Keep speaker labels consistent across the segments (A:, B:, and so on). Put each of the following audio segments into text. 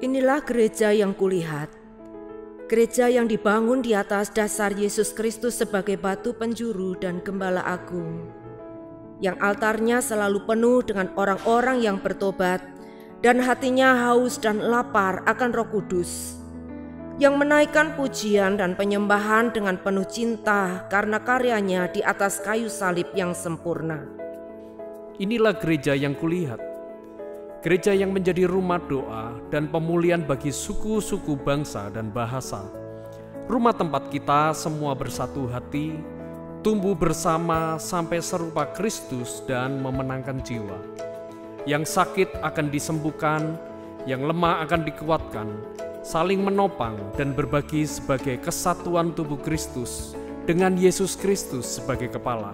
A: Inilah gereja yang kulihat, gereja yang dibangun di atas dasar Yesus Kristus sebagai batu penjuru dan gembala agung, yang altarnya selalu penuh dengan orang-orang yang bertobat dan hatinya haus dan lapar akan Roh Kudus, yang menaikkan pujian dan penyembahan dengan penuh cinta karena karyanya di atas kayu salib yang sempurna.
B: Inilah gereja yang kulihat, gereja yang menjadi rumah doa dan pemulihan bagi suku-suku bangsa dan bahasa. Rumah tempat kita semua bersatu hati, tumbuh bersama sampai serupa Kristus dan memenangkan jiwa. Yang sakit akan disembuhkan, yang lemah akan dikuatkan, saling menopang dan berbagi sebagai kesatuan tubuh Kristus dengan Yesus Kristus sebagai kepala.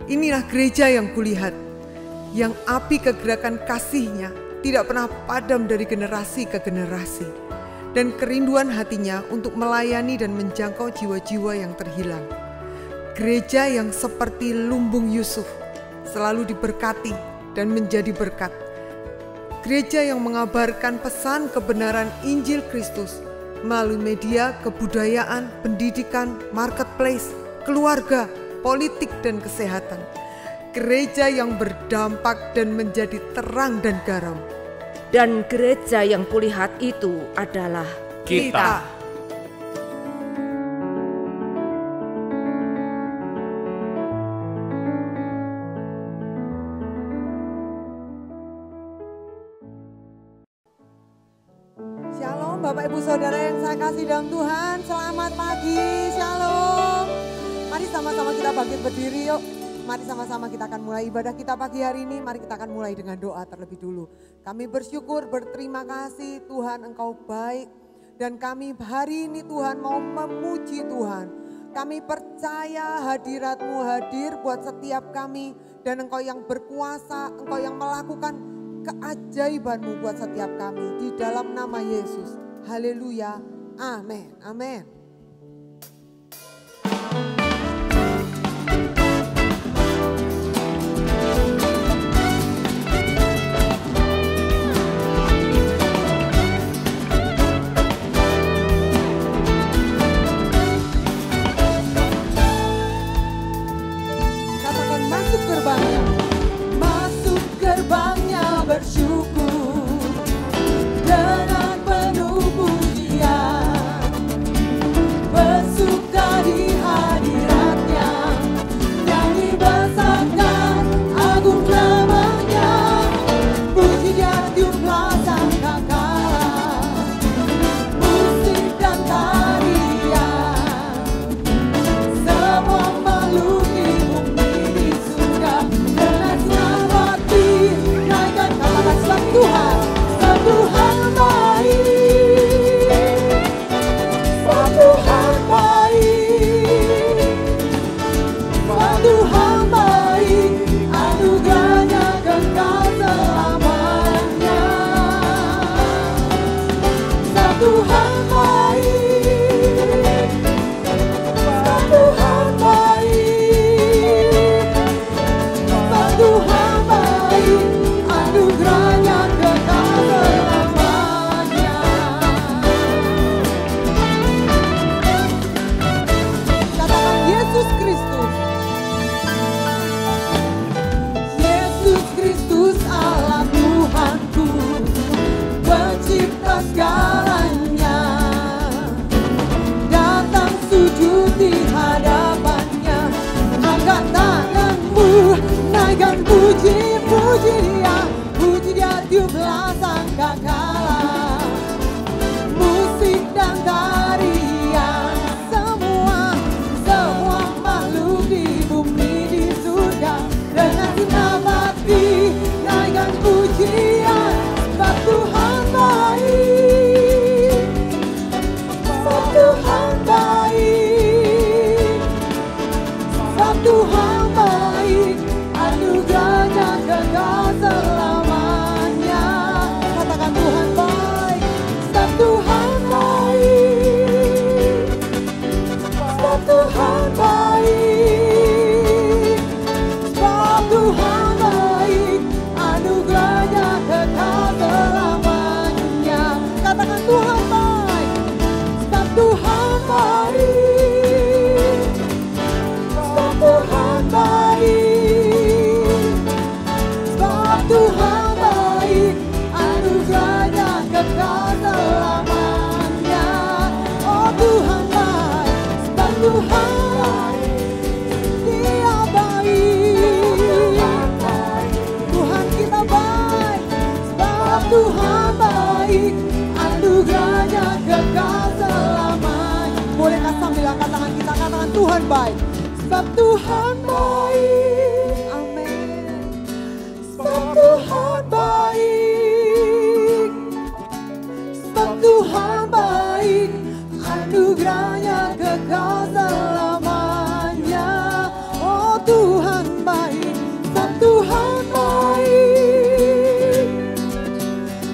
C: Inilah gereja yang kulihat, yang api kegerakan kasih-Nya tidak pernah padam dari generasi ke generasi, dan kerinduan hatinya untuk melayani dan menjangkau jiwa-jiwa yang terhilang. Gereja yang seperti lumbung Yusuf, selalu diberkati dan menjadi berkat. Gereja yang mengabarkan pesan kebenaran Injil Kristus melalui media, kebudayaan, pendidikan, marketplace, keluarga, politik dan kesehatan. Gereja yang berdampak dan menjadi terang dan garam.
A: Dan gereja yang kulihat itu adalah
B: Kita.
C: Shalom Bapak Ibu Saudara yang saya kasih dalam Tuhan, selamat pagi, shalom. Mari sama-sama kita bangkit berdiri yuk. Mari sama-sama kita akan mulai ibadah kita pagi hari ini. Mari kita akan mulai dengan doa terlebih dulu. Kami bersyukur, berterima kasih Tuhan, Engkau baik. Dan kami hari ini Tuhan mau memuji Tuhan. Kami percaya hadirat-Mu hadir buat setiap kami. Dan Engkau yang berkuasa, Engkau yang melakukan keajaiban-Mu buat setiap kami. Di dalam nama Yesus. Haleluya. Amin. Amin.
D: Bersyukur dengan penuh pujian. baik, anugerahnya kekal selamanya. Bolehkah sambil angkat tangan kita katakan Tuhan baik, sebab Tuhan baik, amin. Sebab Tuhan baik, sebab Tuhan baik, anugerahnya kekal selamanya. Oh Tuhan baik, sebab Tuhan baik,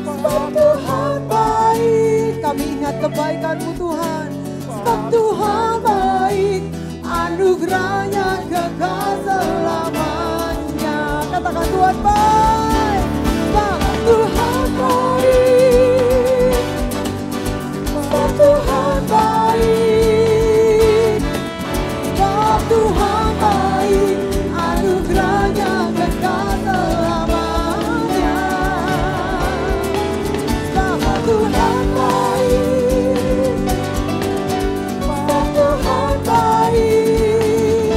D: sebab Tuhan baik. Kami ingat kebaikan-Mu Tuhan, sebab Tuhan baik, anugerahnya kekal selamanya. Katakan Tuhan baik, sebab Tuhan baik, sebab Tuhan baik, sebab Tuhan baik, anugerahnya kekal selamanya. Sebab Tuhan baik, sebab Tuhan baik,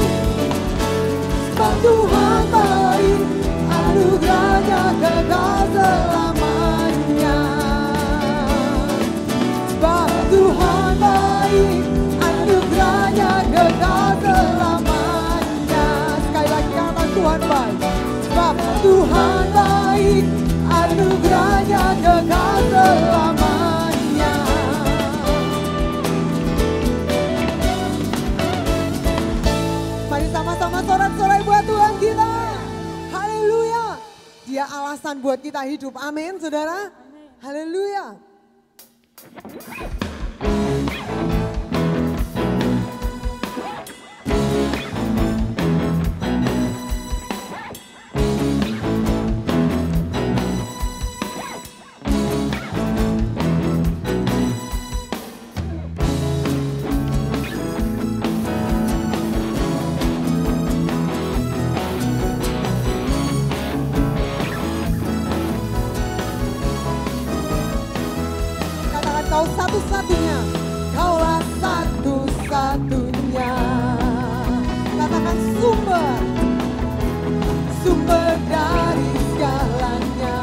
D: sebab Tuhan baik, anugerahnya kekal selamanya. Sebab Tuhan baik, anugerahnya kekal selamanya. Sekali lagi katakan Tuhan baik, sebab Tuhan baik, anugerahnya kekal selamanya. Mari sama-sama sorak-sorai buat Tuhan kita. Haleluya. Dia alasan buat kita hidup. Amin, saudara. Haleluya. Katakan kau satu-satunya, kaulah satu-satunya. Katakan sumber, sumber dari segalanya.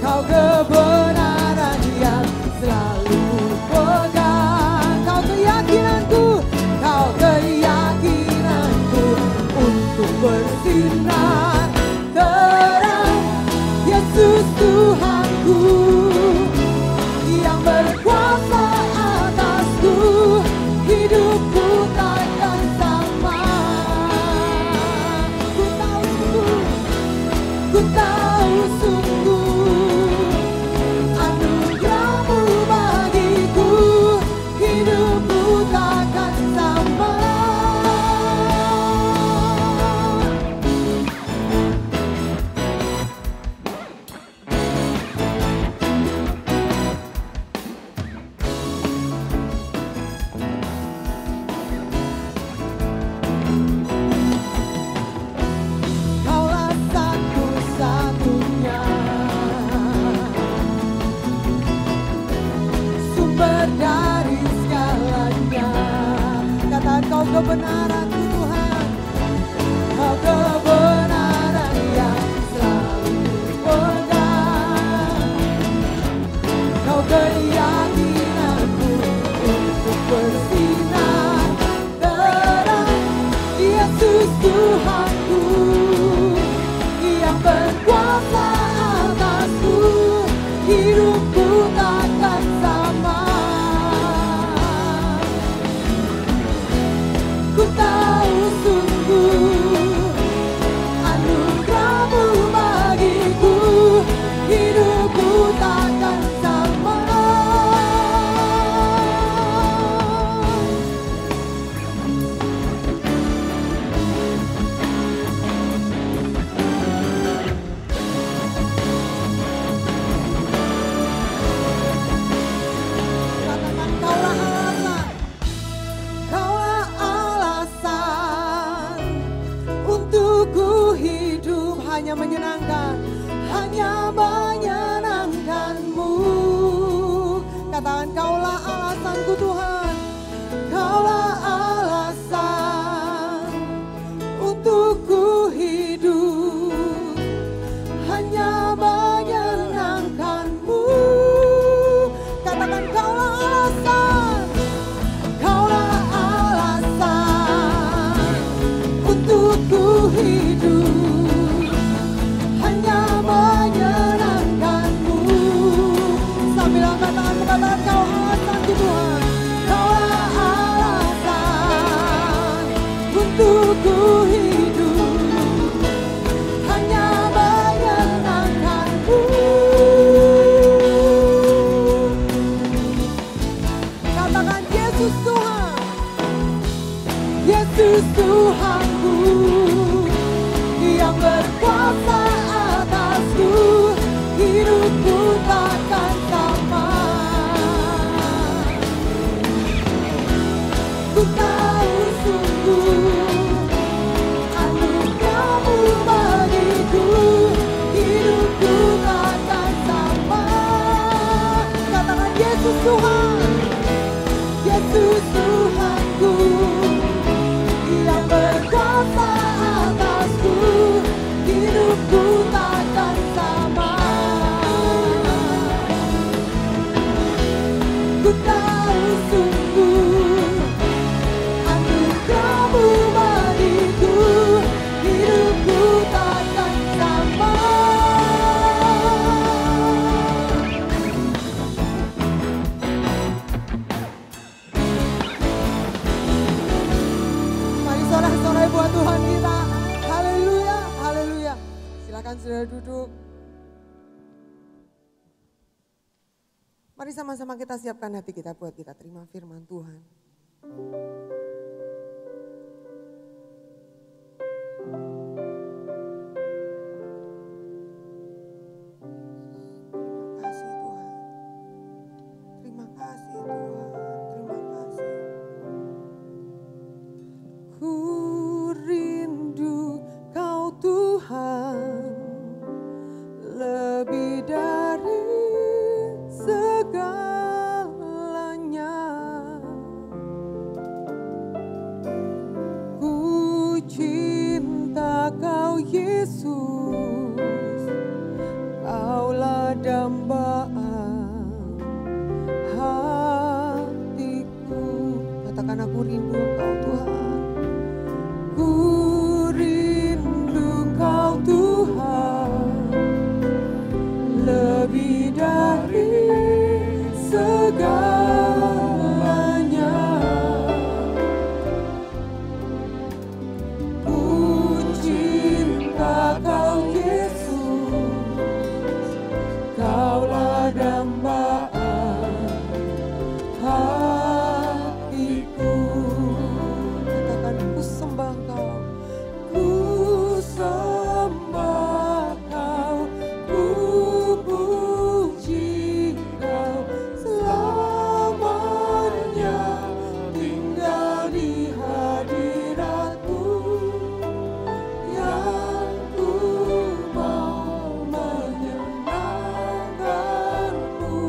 D: Kau kebenaran yang selalu pegang. Kau keyakinanku, kau keyakinanku untuk bersinar terang. Yesus Tuhanku yang berkuasa atasku, hidupku takkan sama. Ku tahu sungguh, ku tahu sungguh, anugerah-Mu bagiku, hidupku takkan sama. Kaulah satu-satunya, sumber dari segalanya. Katakan kau kebenaran-Mu Tuhan, kau kebenaran yang selalu pegang. Kau keyakinanku untuk bersinar terang. Yesus Tuhanku yang berkuasa atasku, hidupku takkan sama. Ku tahu sungguh, anugerah-Mu bagiku, hidupku takkan sama. Katakan kaulah alasan, kaulah alasan untukku hidup hanya menyenangkan, hanya menyenangkan-Mu. Katakan kaulah alasanku Tuhan, kaulah alasan untukku hidup hanya Mari sama-sama kita siapkan hati kita buat kita terima firman Tuhan. Terima kasih Tuhan. Terima kasih. Ku rindu Kau Tuhan lebih dari segalanya. Ku cinta Kau Yesus, Kaulah dambaan hatiku. Katakan aku rindu Engkau Tuhan. Ku rindu Kau Tuhan lebih dari segalanya. Ku cinta Kau Yesus, Kaulah dambaan hatiku. Katakan ku sembah Kau, ku sembah Kau, ku puji Kau selamanya, tinggal di hadirat-Mu yang ku mau menyenangkan-Mu.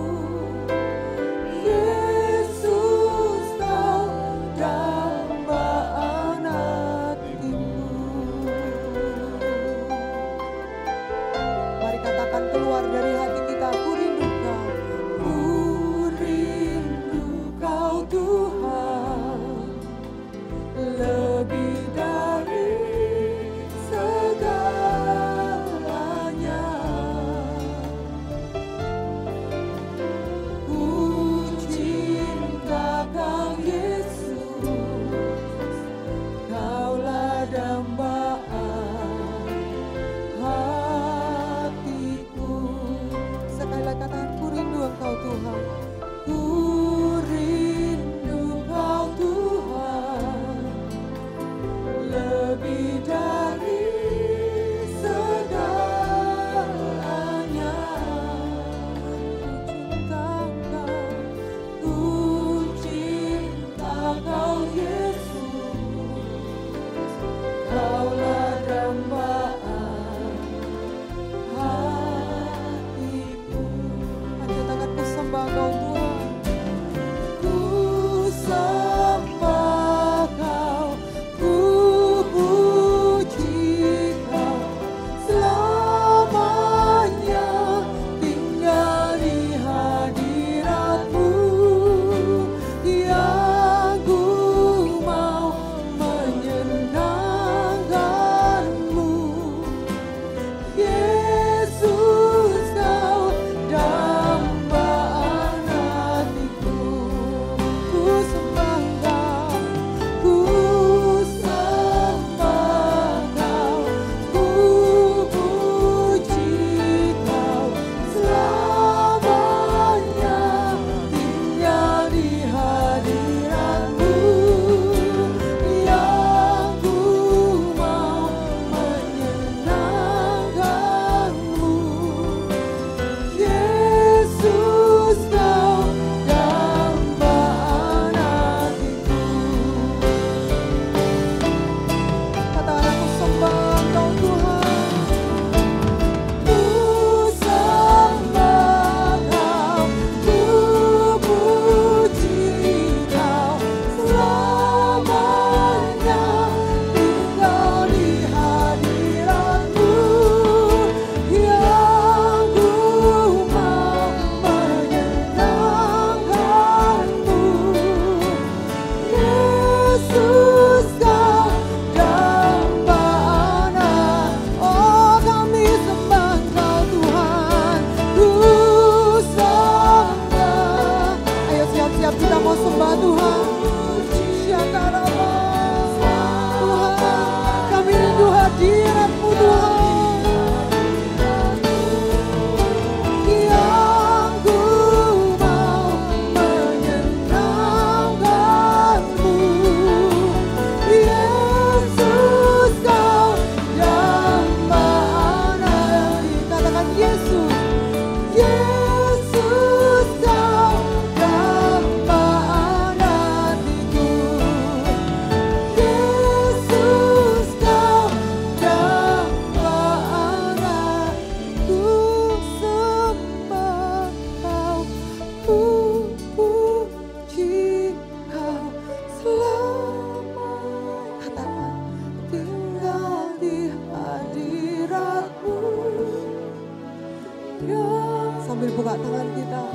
D: buka tangan kita.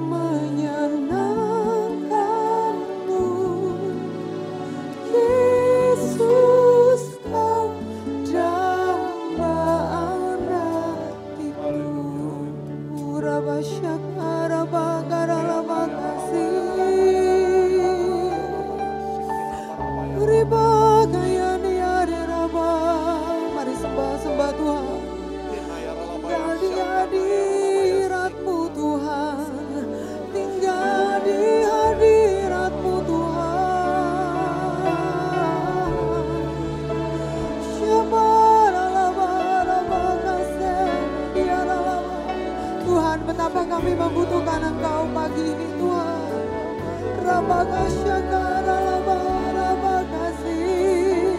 D: Menyenangkanmu, Yesus, Kau dambaan hatiku. Rabasyakara bagara bakasih. Riba kayani ada raba. Mari sembah Tuhan. Tinggal di hadirat-Mu Tuhan, tinggal di hadirat-Mu Tuhan. Tuhan, betapa kami membutuhkan Engkau pagi ini Tuhan. Rabakasyakarabakasih.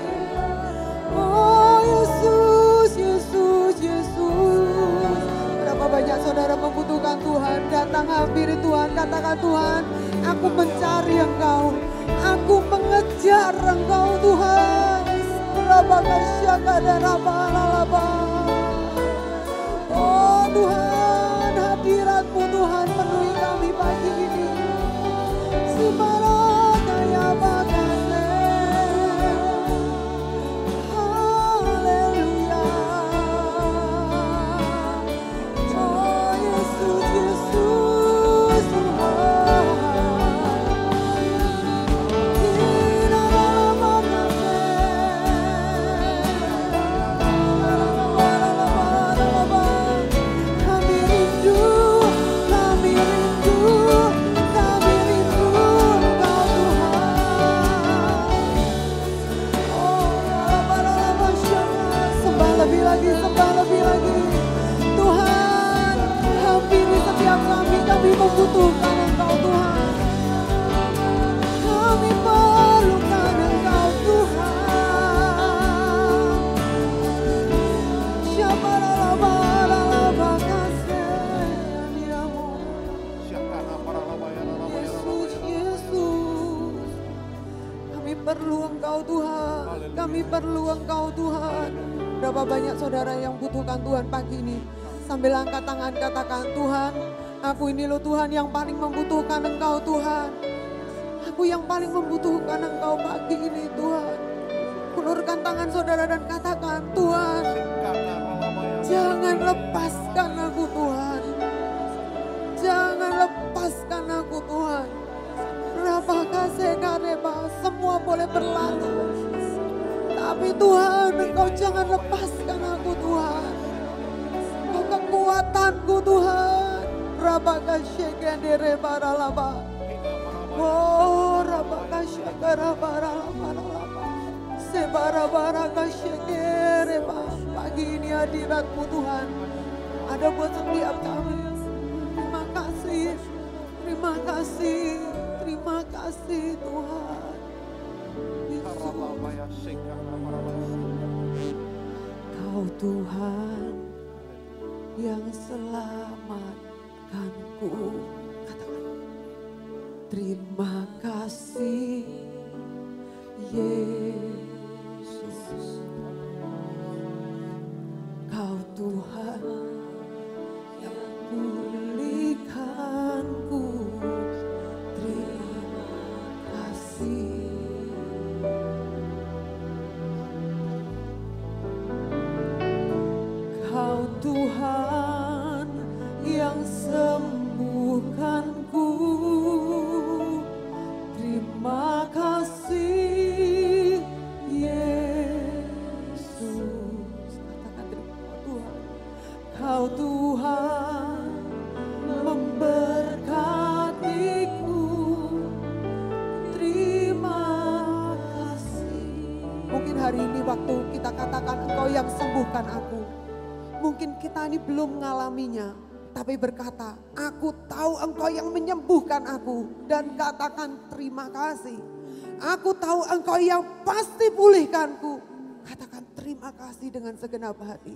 D: Oh Yesus, Yesus, Yesus. Berapa banyak saudara membutuhkan Tuhan. Datang hampiri Tuhan, katakan Tuhan, aku mencari Engkau, aku mengejar Engkau Tuhan. Oh Tuhan, hadirat-Mu Tuhan penuhi kami pagi ini. Sibarakaya bakase. Haleluya. Oh Yesus, Yesus Tuhan. Kami rindu Engkau Tuhan. Sembah lebih lagi Tuhan, hampiri setiap kami membutuhkan Engkau Tuhan, kami perlukan Engkau Tuhan. Yesus, Yesus, kami perlu Engkau Tuhan, kami perlu Engkau Tuhan. Berapa banyak saudara yang butuhkan Tuhan pagi ini. Sambil angkat tangan katakan, Tuhan, aku ini loh Tuhan yang paling membutuhkan Engkau Tuhan. Aku yang paling membutuhkan Engkau pagi ini Tuhan. Ulurkan tangan saudara dan katakan, Tuhan, jangan lepaskan aku Tuhan. Jangan lepaskan aku Tuhan. Rabakasekareba, semua boleh berlalu. Tapi Tuhan, Engkau jangan lepaskan aku Tuhan. Engkau kekuatanku Tuhan. Rabakasyekenderebaralaba. Oh, rabakasyekarabarabaralaba. Sebarabarakasyekereba. Pagi ini hadirat-Mu Tuhan ada buat setiap kami. Terima kasih, terima kasih, terima kasih Tuhan. Kau Tuhan yang selamatkanku. Katakan, terima kasih Yesus. Kau Tuhan yang pulihkanku. Terima kasih. Kau Tuhan yang sembuhkanku. Terima kasih Yesus. Katakan terima Tuhan. Kau Tuhan memberkatiku. Terima kasih. Mungkin hari ini waktu kita katakan Engkau yang sembuhkan aku. mungkin kita ini belum mengalaminya, tapi berkata, aku tahu Engkau yang menyembuhkan aku, dan katakan terima kasih. Aku tahu Engkau yang pasti pulihkanku, katakan terima kasih dengan segenap hati.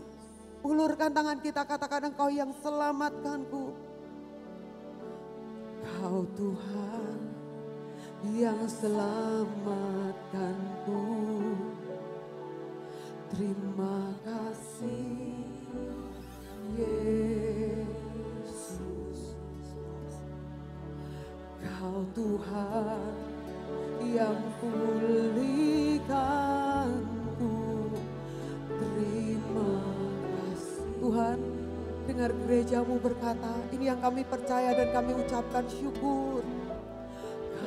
D: Ulurkan tangan kita, katakan Engkau yang selamatkanku. Kau Tuhan yang selamatkanku. Terima kasih Yesus. Kau Tuhan yang pulihkanku. Terima kasih. Tuhan, dengar gerejamu berkata, ini yang kami percaya dan kami ucapkan syukur.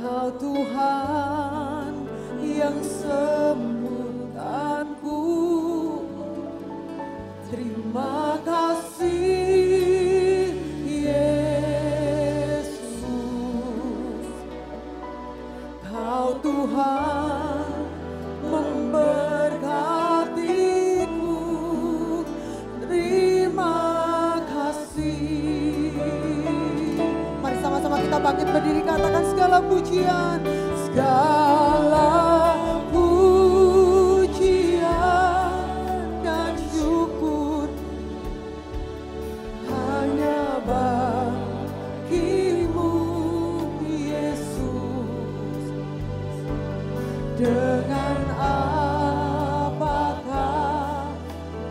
D: Kau Tuhan yang sembuhkanku. Terima kasih Yesus. Kau Tuhan memberkatiku. Terima kasih. Mari sama-sama kita bangkit berdiri, katakan segala pujian, segala dengan apakah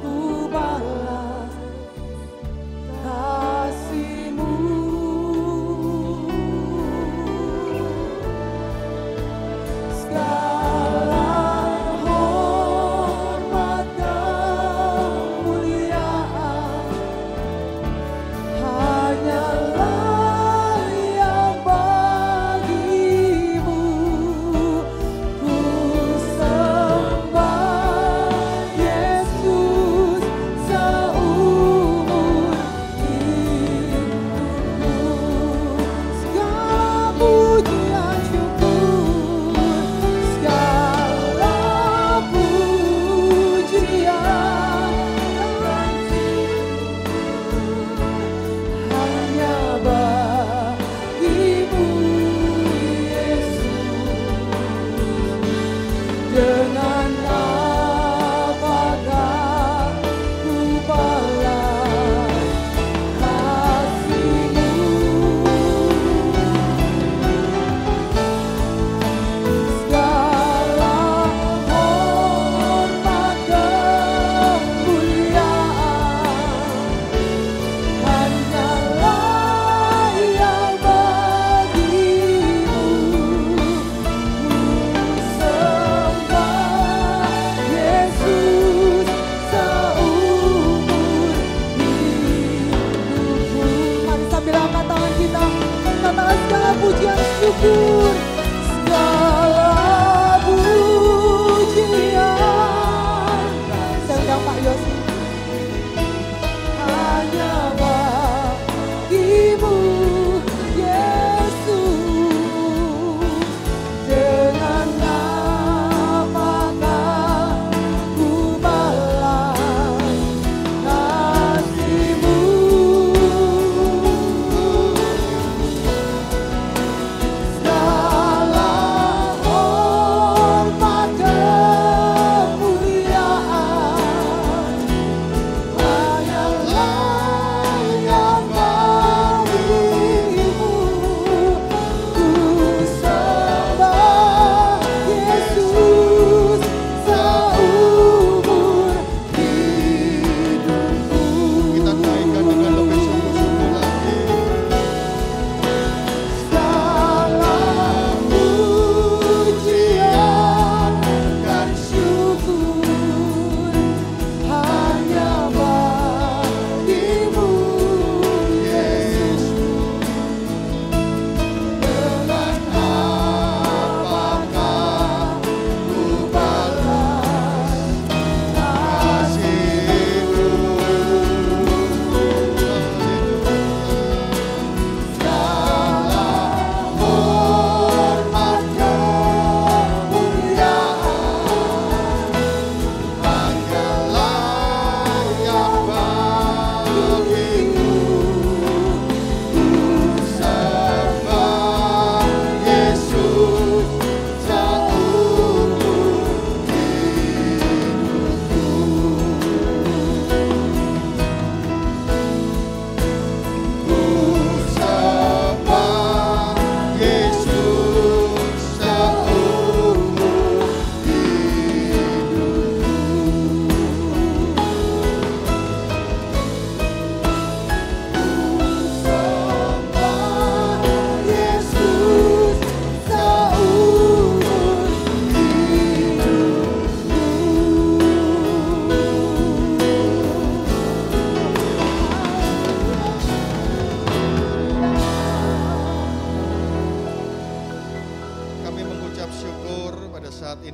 D: ku balas kasih-Mu. Segala hormat kemuliaan hanyalah yang bagi-Mu. Syukur, segala pujian. Saya undang Pak Yosi. Hanya bagi-Mu Yesus. Dengan apakah ku balas kasih-Mu.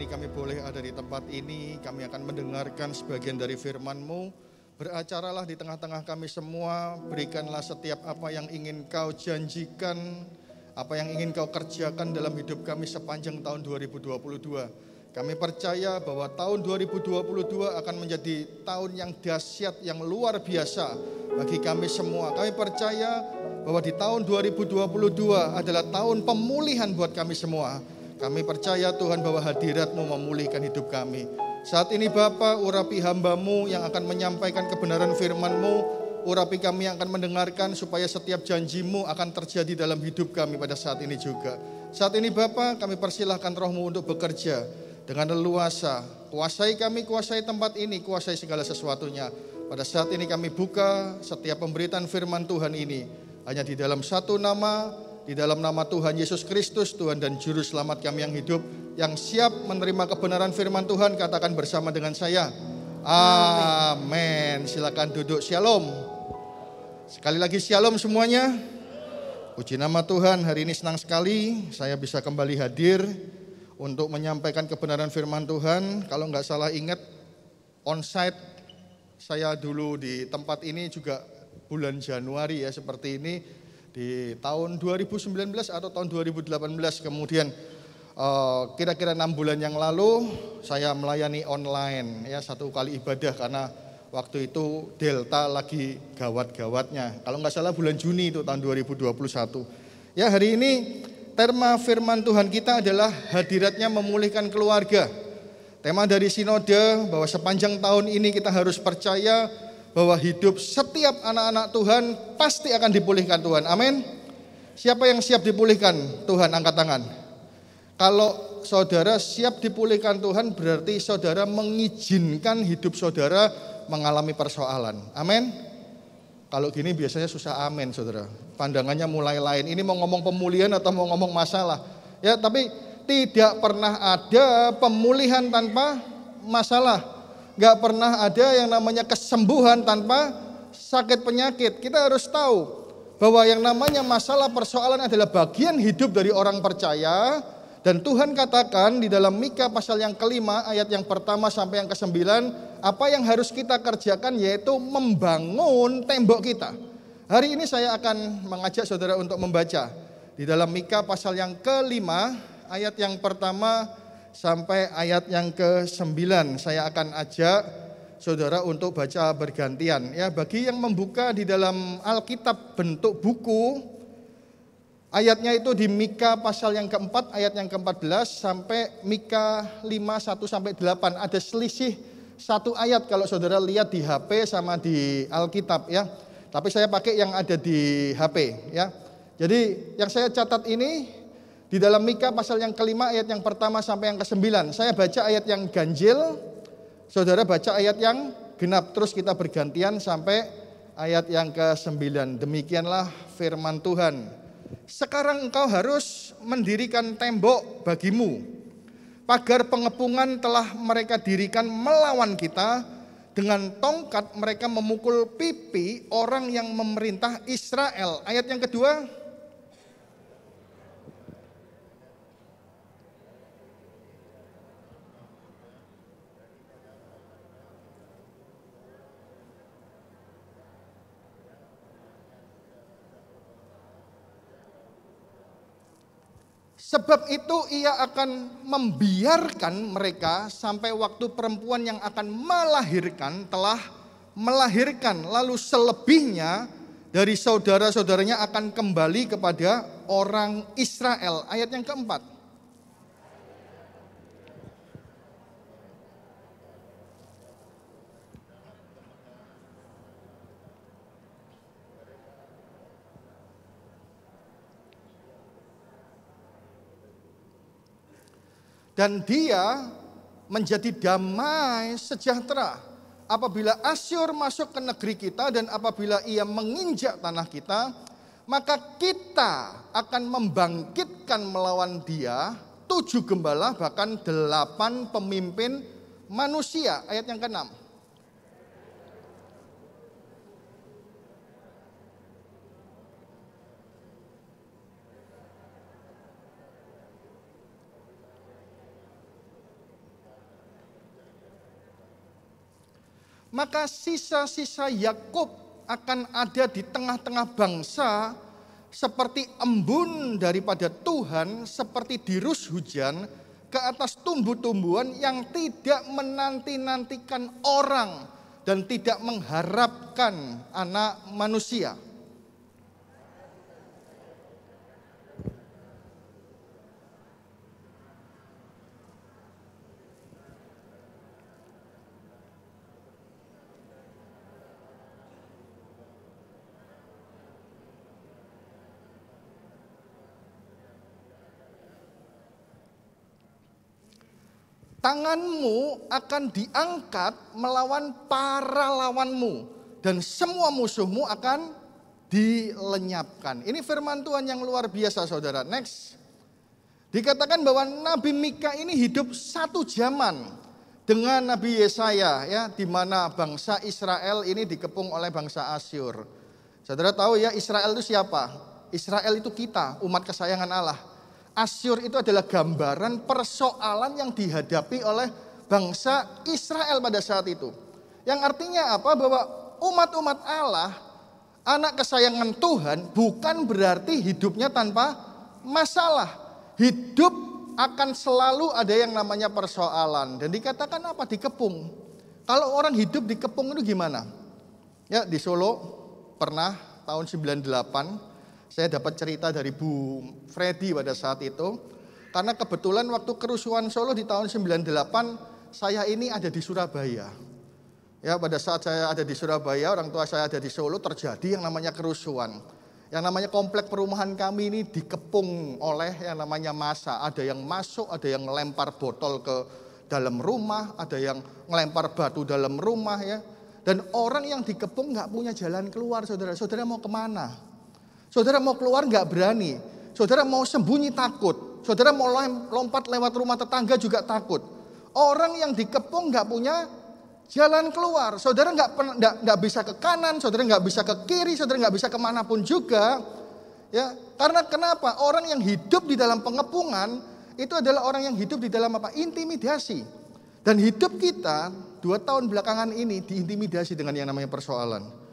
E: ini kami boleh ada di tempat ini, kami akan mendengarkan sebagian dari firman-Mu. Beracaralah di tengah-tengah kami semua, berikanlah setiap apa yang ingin Kau janjikan, apa yang ingin Kau kerjakan dalam hidup kami sepanjang tahun 2022. Kami percaya bahwa tahun 2022 akan menjadi tahun yang dahsyat, yang luar biasa bagi kami semua. Kami percaya bahwa di tahun 2022 adalah tahun pemulihan buat kami semua. Kami percaya Tuhan bahwa hadirat-Mu memulihkan hidup kami. Saat ini Bapa, urapi hamba-Mu yang akan menyampaikan kebenaran firman-Mu. Urapi kami yang akan mendengarkan supaya setiap janji-Mu akan terjadi dalam hidup kami pada saat ini juga. Saat ini Bapa, kami persilahkan Roh-Mu untuk bekerja dengan leluasa. Kuasai kami, kuasai tempat ini, kuasai segala sesuatunya. Pada saat ini kami buka setiap pemberitaan firman Tuhan ini hanya di dalam satu nama, di dalam nama Tuhan Yesus Kristus, Tuhan dan Juru Selamat kami yang hidup, yang siap menerima kebenaran firman Tuhan, katakan bersama dengan saya. Amin. Silakan duduk. Shalom. Sekali lagi shalom semuanya. Puji nama Tuhan, hari ini senang sekali saya bisa kembali hadir untuk menyampaikan kebenaran firman Tuhan. Kalau nggak salah ingat, onsite saya dulu di tempat ini juga bulan Januari ya, seperti ini. Di tahun 2019 atau tahun 2018, kemudian kira-kira 6 bulan yang lalu saya melayani online ya, 1 kali ibadah karena waktu itu Delta lagi gawat-gawatnya. Kalau nggak salah bulan Juni itu tahun 2021. Ya, hari ini tema firman Tuhan kita adalah hadiratnya memulihkan keluarga. Tema dari sinode bahwa sepanjang tahun ini kita harus percaya bahwa hidup setiap anak-anak Tuhan pasti akan dipulihkan Tuhan. Amin. Siapa yang siap dipulihkan Tuhan, angkat tangan. Kalau saudara siap dipulihkan Tuhan, berarti saudara mengizinkan hidup saudara mengalami persoalan. Amin. Kalau gini biasanya susah amin saudara. Pandangannya mulai lain. Ini mau ngomong pemulihan atau mau ngomong masalah. Ya, tapi tidak pernah ada pemulihan tanpa masalah. Gak pernah ada yang namanya kesembuhan tanpa sakit penyakit. Kita harus tahu bahwa yang namanya masalah persoalan adalah bagian hidup dari orang percaya. Dan Tuhan katakan di dalam Mika pasal yang kelima ayat yang pertama sampai yang ke-9, apa yang harus kita kerjakan yaitu membangun tembok kita. Hari ini saya akan mengajak saudara untuk membaca di dalam Mika pasal yang kelima ayat yang pertama sampai ayat yang ke-9. Saya akan ajak saudara untuk baca bergantian. Ya, bagi yang membuka di dalam Alkitab bentuk buku, ayatnya itu di Mika pasal yang keempat, ayat yang ke-14 sampai Mika 5, 1 sampai 8. Ada selisih 1 ayat kalau saudara lihat di HP sama di Alkitab ya. Tapi saya pakai yang ada di HP ya. Jadi yang saya catat ini di dalam Mika pasal yang kelima ayat yang pertama sampai yang ke-9. Saya baca ayat yang ganjil, saudara baca ayat yang genap. Terus kita bergantian sampai ayat yang ke-9. Demikianlah firman Tuhan. Sekarang engkau harus mendirikan tembok bagimu. Pagar pengepungan telah mereka dirikan melawan kita. Dengan tongkat mereka memukul pipi orang yang memerintah Israel. Ayat yang kedua. Sebab itu ia akan membiarkan mereka sampai waktu perempuan yang akan melahirkan telah melahirkan. Lalu selebihnya dari saudara-saudaranya akan kembali kepada orang Israel. Ayat yang keempat. Dan dia menjadi damai sejahtera apabila Asyur masuk ke negeri kita dan apabila ia menginjak tanah kita, maka kita akan membangkitkan melawan dia 7 gembala bahkan 8 pemimpin manusia. Ayat yang ke-6. maka sisa-sisa Yakub akan ada di tengah-tengah bangsa seperti embun daripada Tuhan, seperti dirus hujan ke atas tumbuh-tumbuhan yang tidak menanti-nantikan orang dan tidak mengharapkan anak manusia. Tanganmu akan diangkat melawan para lawanmu dan semua musuhmu akan dilenyapkan. Ini firman Tuhan yang luar biasa, saudara. Next. Dikatakan bahwa Nabi Mika ini hidup satu zaman dengan Nabi Yesaya, ya, di mana bangsa Israel ini dikepung oleh bangsa Asyur. Saudara tahu ya, Israel itu siapa? Israel itu kita, umat kesayangan Allah. Asyur itu adalah gambaran persoalan yang dihadapi oleh bangsa Israel pada saat itu. Yang artinya apa? Bahwa umat-umat Allah, anak kesayangan Tuhan, bukan berarti hidupnya tanpa masalah. Hidup akan selalu ada yang namanya persoalan. Dan dikatakan apa? Dikepung. Kalau orang hidup dikepung itu gimana? Ya, di Solo pernah tahun 98. Saya dapat cerita dari Bu Freddy pada saat itu. Karena kebetulan waktu kerusuhan Solo di tahun 98, saya ini ada di Surabaya. Ya, pada saat saya ada di Surabaya, orang tua saya ada di Solo, terjadi yang namanya kerusuhan. Yang namanya komplek perumahan kami ini dikepung oleh yang namanya massa. Ada yang masuk, ada yang melempar botol ke dalam rumah, ada yang melempar batu dalam rumah, ya. Dan orang yang dikepung nggak punya jalan keluar, saudara. Saudara mau kemana? Saudara mau keluar nggak berani. Saudara mau sembunyi takut. Saudara mau lompat lewat rumah tetangga juga takut. Orang yang dikepung nggak punya jalan keluar. Saudara nggak bisa ke kanan, saudara nggak bisa ke kiri, saudara nggak bisa kemanapun juga. Ya, karena kenapa? Orang yang hidup di dalam pengepungan itu adalah orang yang hidup di dalam apa? Intimidasi. Dan hidup kita 2 tahun belakangan ini diintimidasi dengan yang namanya persoalan.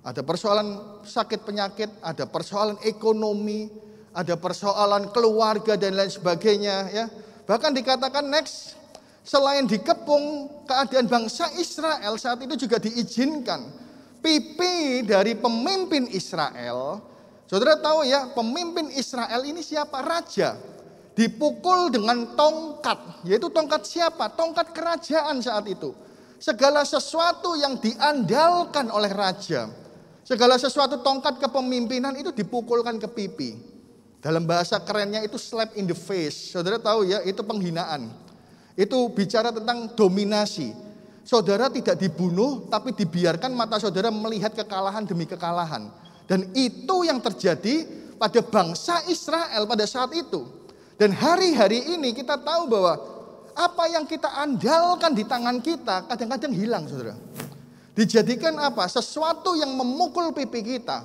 E: Ada persoalan sakit penyakit, ada persoalan ekonomi, ada persoalan keluarga dan lain sebagainya, ya. Bahkan dikatakan next, selain dikepung, keadaan bangsa Israel saat itu juga diizinkan pipi dari pemimpin Israel. Saudara tahu ya, pemimpin Israel ini siapa? Raja. Dipukul dengan tongkat, yaitu tongkat siapa? Tongkat kerajaan saat itu. Segala sesuatu yang diandalkan oleh raja, segala sesuatu tongkat kepemimpinan itu dipukulkan ke pipi. Dalam bahasa kerennya itu slap in the face. Saudara tahu ya, itu penghinaan. Itu bicara tentang dominasi. Saudara tidak dibunuh, tapi dibiarkan mata saudara melihat kekalahan demi kekalahan. Dan itu yang terjadi pada bangsa Israel pada saat itu. Dan hari-hari ini kita tahu bahwa apa yang kita andalkan di tangan kita kadang-kadang hilang, saudara. Dijadikan apa? Sesuatu yang memukul pipi kita.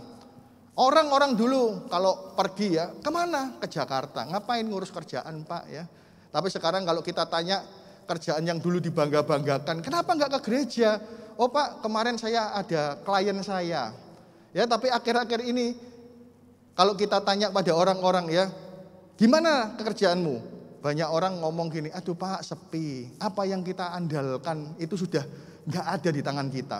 E: Orang-orang dulu kalau pergi ya, kemana? Ke Jakarta. Ngapain ngurus kerjaan, Pak, ya? Tapi sekarang kalau kita tanya kerjaan yang dulu dibangga-banggakan, kenapa nggak ke gereja? Oh Pak, kemarin saya ada klien saya. Ya, tapi akhir-akhir ini kalau kita tanya pada orang-orang ya, gimana pekerjaanmu? Banyak orang ngomong gini, aduh Pak sepi. Apa yang kita andalkan itu sudah nggak ada di tangan kita.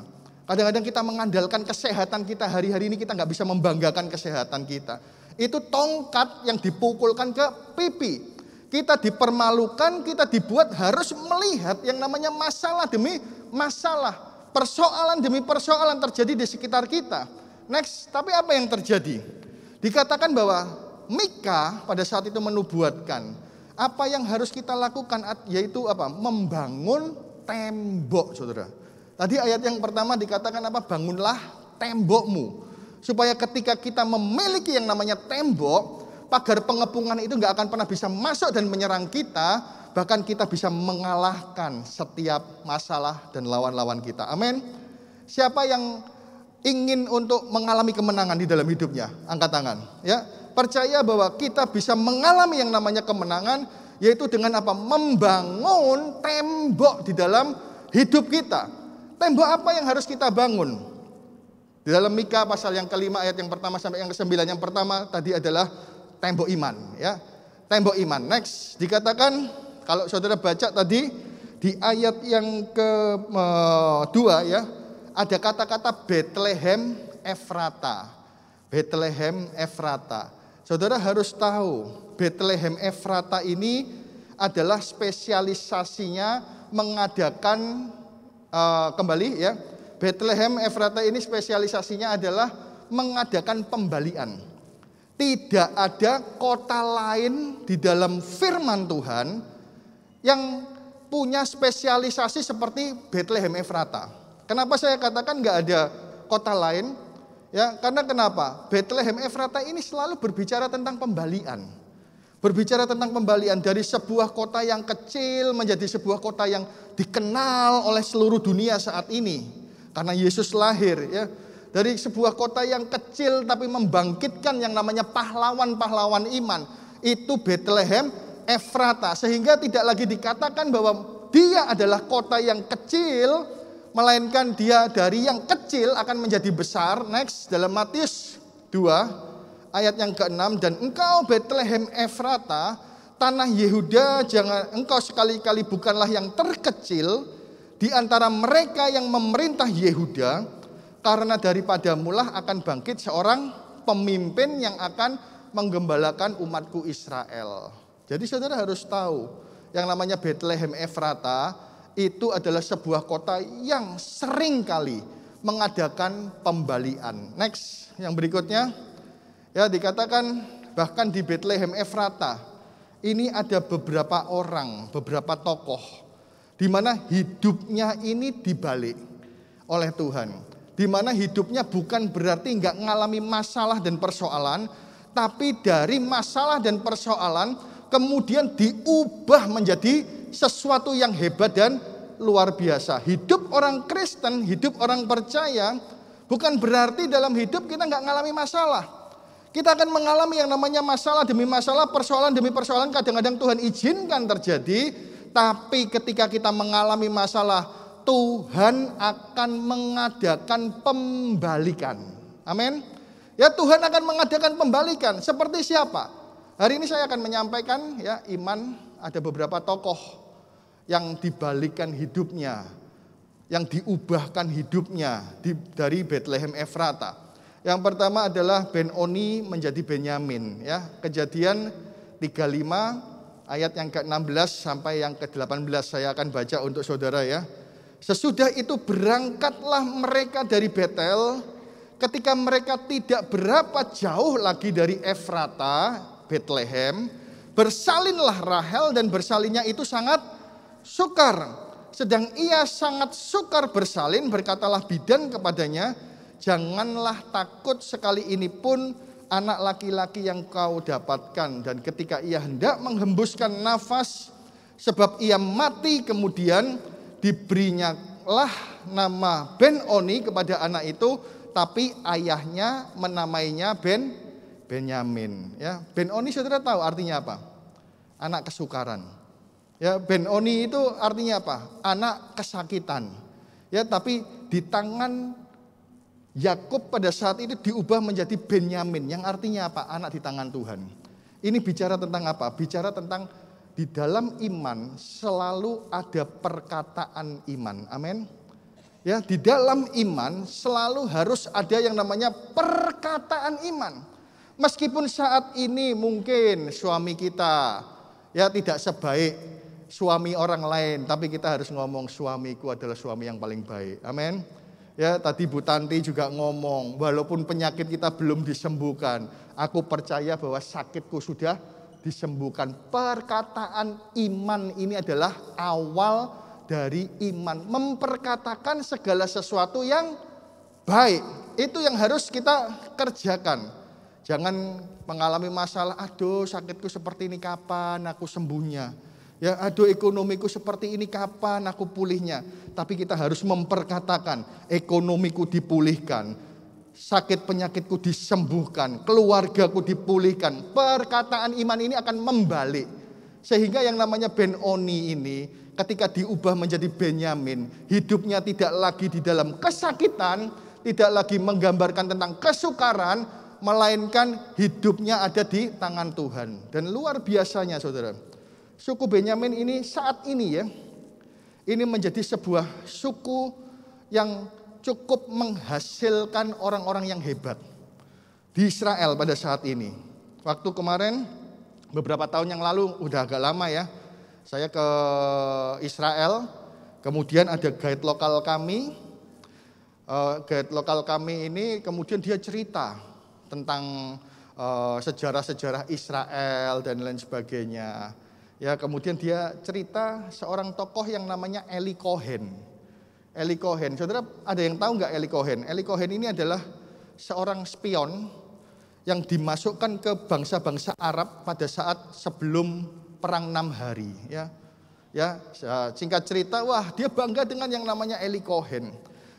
E: Kadang-kadang kita mengandalkan kesehatan kita, hari-hari ini kita nggak bisa membanggakan kesehatan kita. Itu tongkat yang dipukulkan ke pipi. Kita dipermalukan, kita dibuat harus melihat yang namanya masalah demi masalah. Persoalan demi persoalan terjadi di sekitar kita. Next, tapi apa yang terjadi? Dikatakan bahwa Mika pada saat itu menubuatkan apa yang harus kita lakukan, yaitu apa? Membangun tembok, saudara. Tadi ayat yang pertama dikatakan apa? Bangunlah tembokmu. Supaya ketika kita memiliki yang namanya tembok, pagar pengepungan itu gak akan pernah bisa masuk dan menyerang kita. Bahkan kita bisa mengalahkan setiap masalah dan lawan-lawan kita. Amin. Siapa yang ingin untuk mengalami kemenangan di dalam hidupnya? Angkat tangan. Ya, percaya bahwa kita bisa mengalami yang namanya kemenangan, yaitu dengan apa? Membangun tembok di dalam hidup kita. Tembok apa yang harus kita bangun? Di dalam Mika pasal yang kelima ayat yang pertama sampai yang ke-9. Yang pertama tadi adalah tembok iman, ya. Tembok iman. Next, dikatakan kalau saudara baca tadi di ayat yang kedua, ya, ada kata-kata Bethlehem Efrata. Bethlehem Efrata. Saudara harus tahu, Bethlehem Efrata ini adalah spesialisasinya mengadakan kembali, ya. Bethlehem Efrata ini spesialisasinya adalah mengadakan pembalian. Tidak ada kota lain di dalam firman Tuhan yang punya spesialisasi seperti Bethlehem Efrata. Kenapa saya katakan nggak ada kota lain? Ya, karena kenapa? Bethlehem Efrata ini selalu berbicara tentang pembalian. Berbicara tentang pembalian dari sebuah kota yang kecil menjadi sebuah kota yang dikenal oleh seluruh dunia saat ini. Karena Yesus lahir, ya. Dari sebuah kota yang kecil tapi membangkitkan yang namanya pahlawan-pahlawan iman. Itu Bethlehem Efrata. Sehingga tidak lagi dikatakan bahwa dia adalah kota yang kecil, melainkan dia dari yang kecil akan menjadi besar. Next, dalam Matius 2 ayat yang ke-6, dan engkau Bethlehem Efrata, tanah Yehuda, jangan engkau sekali-kali bukanlah yang terkecil di antara mereka yang memerintah Yehuda, karena daripadamulah akan bangkit seorang pemimpin yang akan menggembalakan umatku Israel. Jadi saudara harus tahu, yang namanya Bethlehem Efrata itu adalah sebuah kota yang sering kali mengadakan pembalian. Next, yang berikutnya, ya, dikatakan bahkan di Bethlehem Efrata ini ada beberapa orang, beberapa tokoh, di mana hidupnya ini dibalik oleh Tuhan. Di mana hidupnya bukan berarti nggak ngalami masalah dan persoalan, tapi dari masalah dan persoalan kemudian diubah menjadi sesuatu yang hebat dan luar biasa. Hidup orang Kristen, hidup orang percaya, bukan berarti dalam hidup kita nggak ngalami masalah. Kita akan mengalami yang namanya masalah demi masalah, persoalan demi persoalan, kadang-kadang Tuhan izinkan terjadi. Tapi ketika kita mengalami masalah, Tuhan akan mengadakan pembalikan. Amin. Ya, Tuhan akan mengadakan pembalikan. Seperti siapa? Hari ini saya akan menyampaikan, ya, iman, ada beberapa tokoh yang dibalikan hidupnya, yang diubahkan hidupnya dari Bethlehem Efrata. Yang pertama adalah Ben-Oni menjadi Benyamin, ya. Kejadian 35 ayat yang ke-16 sampai yang ke-18 saya akan baca untuk saudara, ya. Sesudah itu berangkatlah mereka dari Betel. Ketika mereka tidak berapa jauh lagi dari Efrata, Bethlehem, bersalinlah Rahel, dan bersalinnya itu sangat sukar. Sedang ia sangat sukar bersalin, berkatalah bidan kepadanya, janganlah takut, sekali ini pun anak laki-laki yang kau dapatkan. Dan ketika ia hendak menghembuskan nafas, sebab ia mati, kemudian diberinyalah nama Ben-Oni kepada anak itu, tapi ayahnya menamainya Benyamin. Ya, Ben-Oni saudara tahu artinya apa? Anak kesukaran. Ya, Ben-Oni itu artinya apa? Anak kesakitan. Ya, tapi di tangan Yakub pada saat itu diubah menjadi Benyamin, yang artinya apa? Anak di tangan Tuhan. Ini bicara tentang apa? Bicara tentang di dalam iman selalu ada perkataan iman. Amin. Ya, di dalam iman selalu harus ada yang namanya perkataan iman. Meskipun saat ini mungkin suami kita, ya, tidak sebaik suami orang lain, tapi kita harus ngomong suamiku adalah suami yang paling baik. Amin. Ya, tadi Bu Tanti juga ngomong, walaupun penyakit kita belum disembuhkan, aku percaya bahwa sakitku sudah disembuhkan. Perkataan iman ini adalah awal dari iman. Memperkatakan segala sesuatu yang baik. Itu yang harus kita kerjakan. Jangan mengalami masalah, aduh sakitku seperti ini, kapan aku sembuhnya? Ya, aduh ekonomiku seperti ini, kapan aku pulihnya? Tapi kita harus memperkatakan, ekonomiku dipulihkan, sakit penyakitku disembuhkan, keluargaku dipulihkan. Perkataan iman ini akan membalik. Sehingga yang namanya Ben-Oni ini ketika diubah menjadi Benyamin, hidupnya tidak lagi di dalam kesakitan, tidak lagi menggambarkan tentang kesukaran, melainkan hidupnya ada di tangan Tuhan. Dan luar biasanya saudara, suku Benyamin ini saat ini ya, ini menjadi sebuah suku yang cukup menghasilkan orang-orang yang hebat di Israel pada saat ini. Waktu kemarin, beberapa tahun yang lalu, udah agak lama ya, saya ke Israel, kemudian ada guide lokal kami. Guide lokal kami ini kemudian dia cerita tentang sejarah-sejarah Israel dan lain sebagainya. Ya, kemudian dia cerita seorang tokoh yang namanya Eli Cohen. Eli Cohen, saudara ada yang tahu nggak Eli Cohen? Eli Cohen ini adalah seorang spion yang dimasukkan ke bangsa-bangsa Arab pada saat sebelum Perang 6 hari. Ya, singkat cerita, wah dia bangga dengan yang namanya Eli Cohen.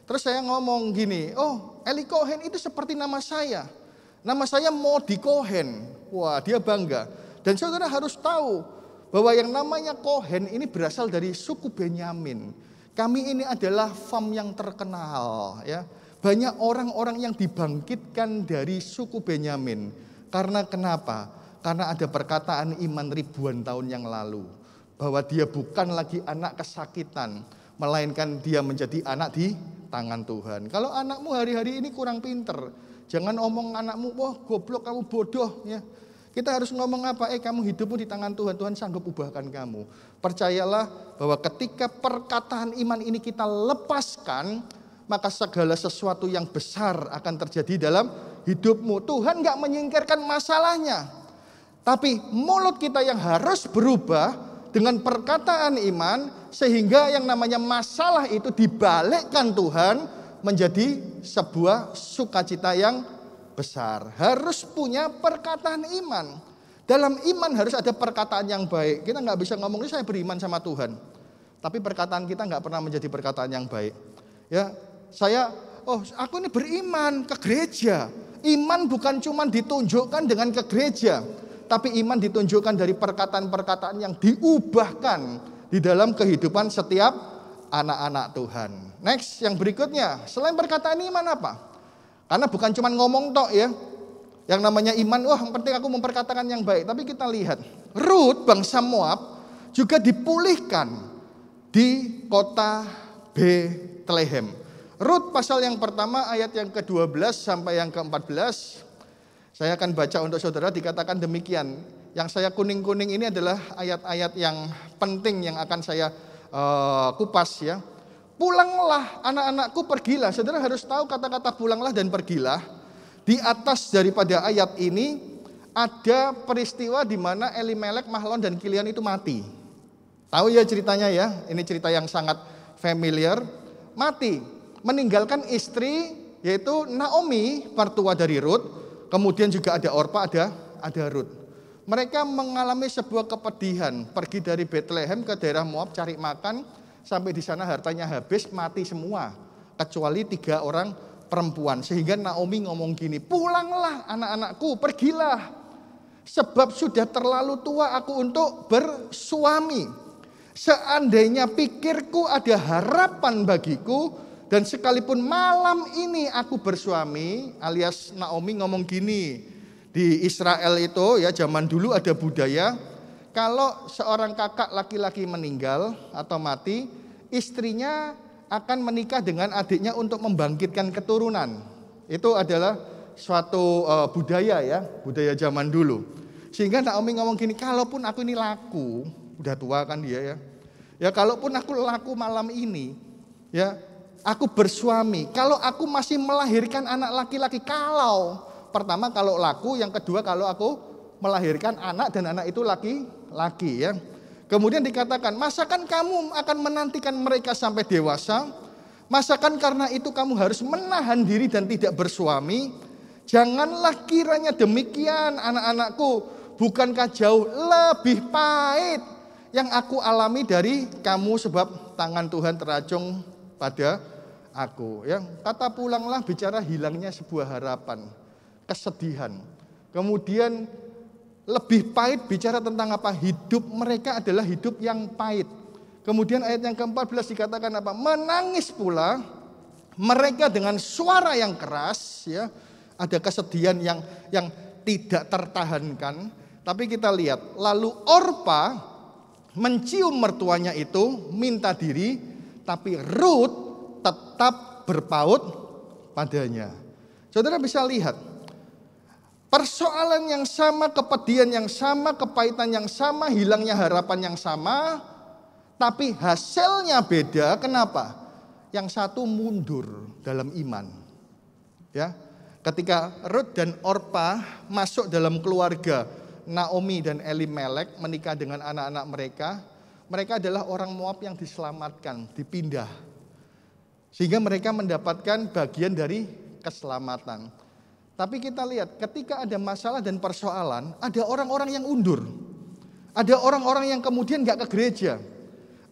E: Terus saya ngomong gini, oh Eli Cohen itu seperti nama saya. Nama saya Modi Cohen. Wah dia bangga. Dan saudara harus tahu bahwa yang namanya Cohen ini berasal dari suku Benyamin. Kami ini adalah fam yang terkenal. Ya. Banyak orang-orang yang dibangkitkan dari suku Benyamin. Karena kenapa? Karena ada perkataan iman ribuan tahun yang lalu. Bahwa dia bukan lagi anak kesakitan. Melainkan dia menjadi anak di tangan Tuhan. Kalau anakmu hari-hari ini kurang pinter, jangan omong anakmu, wah goblok kamu bodoh. Ya. Kita harus ngomong apa? Kamu hidupmu di tangan Tuhan, Tuhan sanggup ubahkan kamu. Percayalah bahwa ketika perkataan iman ini kita lepaskan, maka segala sesuatu yang besar akan terjadi dalam hidupmu. Tuhan gak menyingkirkan masalahnya. Tapi mulut kita yang harus berubah dengan perkataan iman, sehingga yang namanya masalah itu dibalikkan Tuhan menjadi sebuah sukacita yang besar. Harus punya perkataan iman. Dalam iman harus ada perkataan yang baik. Kita nggak bisa ngomong ini saya beriman sama Tuhan, tapi perkataan kita nggak pernah menjadi perkataan yang baik. Ya, aku ini beriman ke gereja. Iman bukan cuma ditunjukkan dengan ke gereja, tapi iman ditunjukkan dari perkataan-perkataan yang diubahkan di dalam kehidupan setiap anak-anak Tuhan. Next, yang berikutnya, selain perkataan iman apa? Karena bukan cuma ngomong tok ya. Yang namanya iman, wah yang penting aku memperkatakan yang baik. Tapi kita lihat, Rut bangsa Moab juga dipulihkan di kota Betlehem. Rut pasal yang pertama ayat yang ke-12 sampai yang ke-14. Saya akan baca untuk saudara, dikatakan demikian. Yang saya kuning-kuning ini adalah ayat-ayat yang penting yang akan saya kupas ya. Pulanglah anak-anakku, pergilah. Saudara harus tahu kata-kata pulanglah dan pergilah. Di atas daripada ayat ini ada peristiwa di mana Elimelek, Mahlon dan Kilion itu mati. Tahu ya ceritanya ya, ini cerita yang sangat familiar. Mati, meninggalkan istri yaitu Naomi, mertua dari Rut. Kemudian juga ada Orpa, ada Rut. Mereka mengalami sebuah kepedihan, pergi dari Betlehem ke daerah Moab cari makan, sampai di sana hartanya habis, mati semua, kecuali 3 orang perempuan. Sehingga Naomi ngomong gini, pulanglah anak-anakku, pergilah, sebab sudah terlalu tua aku untuk bersuami. Seandainya pikirku ada harapan bagiku, dan sekalipun malam ini aku bersuami, alias Naomi ngomong gini, di Israel itu ya zaman dulu ada budaya, kalau seorang kakak laki-laki meninggal atau mati, istrinya akan menikah dengan adiknya untuk membangkitkan keturunan. Itu adalah suatu budaya ya, budaya zaman dulu. Sehingga Naomi ngomong gini, kalaupun aku ini laku, udah tua kan dia ya. Ya kalaupun aku laku malam ini, ya aku bersuami, kalau aku masih melahirkan anak laki-laki, pertama kalau laku, yang kedua kalau aku melahirkan anak dan anak itu laki-laki ya. Kemudian dikatakan, masakan kamu akan menantikan mereka sampai dewasa? Masakan karena itu kamu harus menahan diri dan tidak bersuami? Janganlah kiranya demikian anak-anakku, bukankah jauh lebih pahit yang aku alami dari kamu, sebab tangan Tuhan teracung pada aku. Ya, kata pulanglah bicara hilangnya sebuah harapan, kesedihan. Kemudian lebih pahit bicara tentang apa? Hidup mereka adalah hidup yang pahit. Kemudian ayat yang ke-14 dikatakan apa? Menangis pula mereka dengan suara yang keras, ya. Ada kesedihan yang tidak tertahankan. Tapi kita lihat, lalu Orpa mencium mertuanya itu, minta diri, tapi Rut tetap berpaut padanya. Saudara bisa lihat, persoalan yang sama, kepedihan yang sama, kepahitan yang sama, hilangnya harapan yang sama, tapi hasilnya beda. Kenapa? Yang satu mundur dalam iman. Ya, ketika Rut dan Orpa masuk dalam keluarga Naomi dan Elimelek, menikah dengan anak-anak mereka, mereka adalah orang Moab yang diselamatkan, dipindah. Sehingga mereka mendapatkan bagian dari keselamatan. Tapi kita lihat, ketika ada masalah dan persoalan, ada orang-orang yang undur. Ada orang-orang yang kemudian gak ke gereja.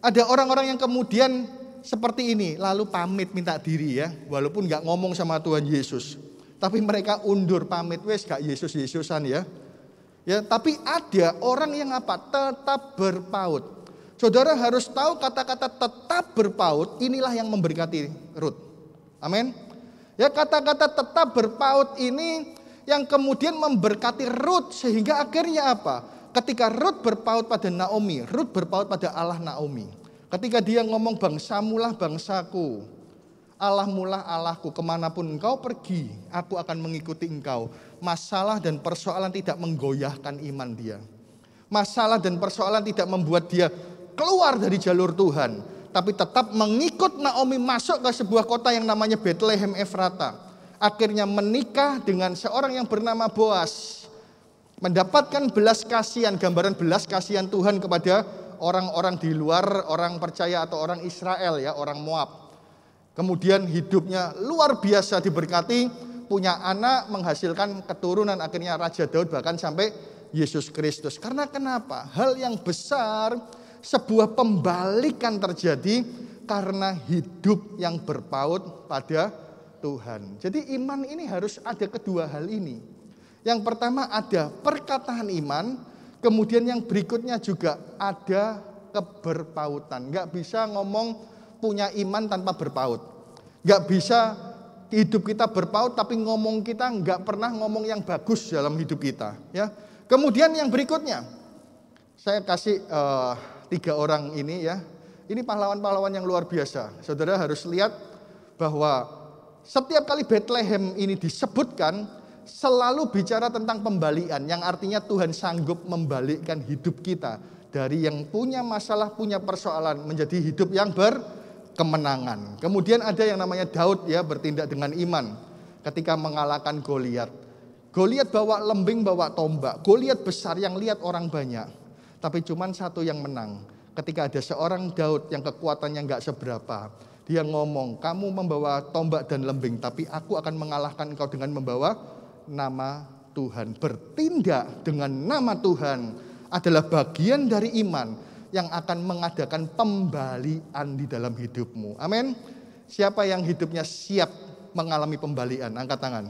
E: Ada orang-orang yang kemudian seperti ini, lalu pamit minta diri, ya, walaupun gak ngomong sama Tuhan Yesus. Tapi mereka undur, pamit, wes gak Yesus-Yesusan, ya. Ya, tapi ada orang yang apa? Tetap berpaut. Saudara harus tahu kata-kata tetap berpaut inilah yang memberkati Rut. Amin. Ya, kata-kata tetap berpaut ini yang kemudian memberkati Rut, sehingga akhirnya apa? Ketika Rut berpaut pada Naomi, Rut berpaut pada Allah Naomi. Ketika dia ngomong, bangsamulah bangsaku, Allahmulah Allahku, kemanapun engkau pergi, aku akan mengikuti engkau. Masalah dan persoalan tidak menggoyahkan iman dia. Masalah dan persoalan tidak membuat dia keluar dari jalur Tuhan, tapi tetap mengikut Naomi masuk ke sebuah kota yang namanya Bethlehem Efrata. Akhirnya menikah dengan seorang yang bernama Boas. Mendapatkan belas kasihan, gambaran belas kasihan Tuhan kepada orang-orang di luar, orang percaya atau orang Israel, ya, orang Moab. Kemudian hidupnya luar biasa diberkati, punya anak, menghasilkan keturunan, akhirnya Raja Daud, bahkan sampai Yesus Kristus. Karena kenapa? Hal yang besar, sebuah pembalikan terjadi karena hidup yang berpaut pada Tuhan. Jadi iman ini harus ada kedua hal ini. Yang pertama ada perkataan iman, kemudian yang berikutnya juga ada keberpautan. Gak bisa ngomong punya iman tanpa berpaut. Gak bisa hidup kita berpaut tapi ngomong kita gak pernah ngomong yang bagus dalam hidup kita. Ya. Kemudian yang berikutnya, saya kasih 3 orang ini, ya. Ini pahlawan-pahlawan yang luar biasa. Saudara harus lihat bahwa setiap kali Bethlehem ini disebutkan selalu bicara tentang pembalian, yang artinya Tuhan sanggup membalikkan hidup kita dari yang punya masalah, punya persoalan menjadi hidup yang berkemenangan. Kemudian ada yang namanya Daud, ya, bertindak dengan iman ketika mengalahkan Goliat. Goliat bawa lembing, bawa tombak. Goliat besar yang lihat orang banyak. Tapi cuman satu yang menang. Ketika ada seorang Daud yang kekuatannya gak seberapa. Dia ngomong, kamu membawa tombak dan lembing, tapi aku akan mengalahkan engkau dengan membawa nama Tuhan. Bertindak dengan nama Tuhan adalah bagian dari iman yang akan mengadakan pembalian di dalam hidupmu. Amin. Siapa yang hidupnya siap mengalami pembalian? Angkat tangan.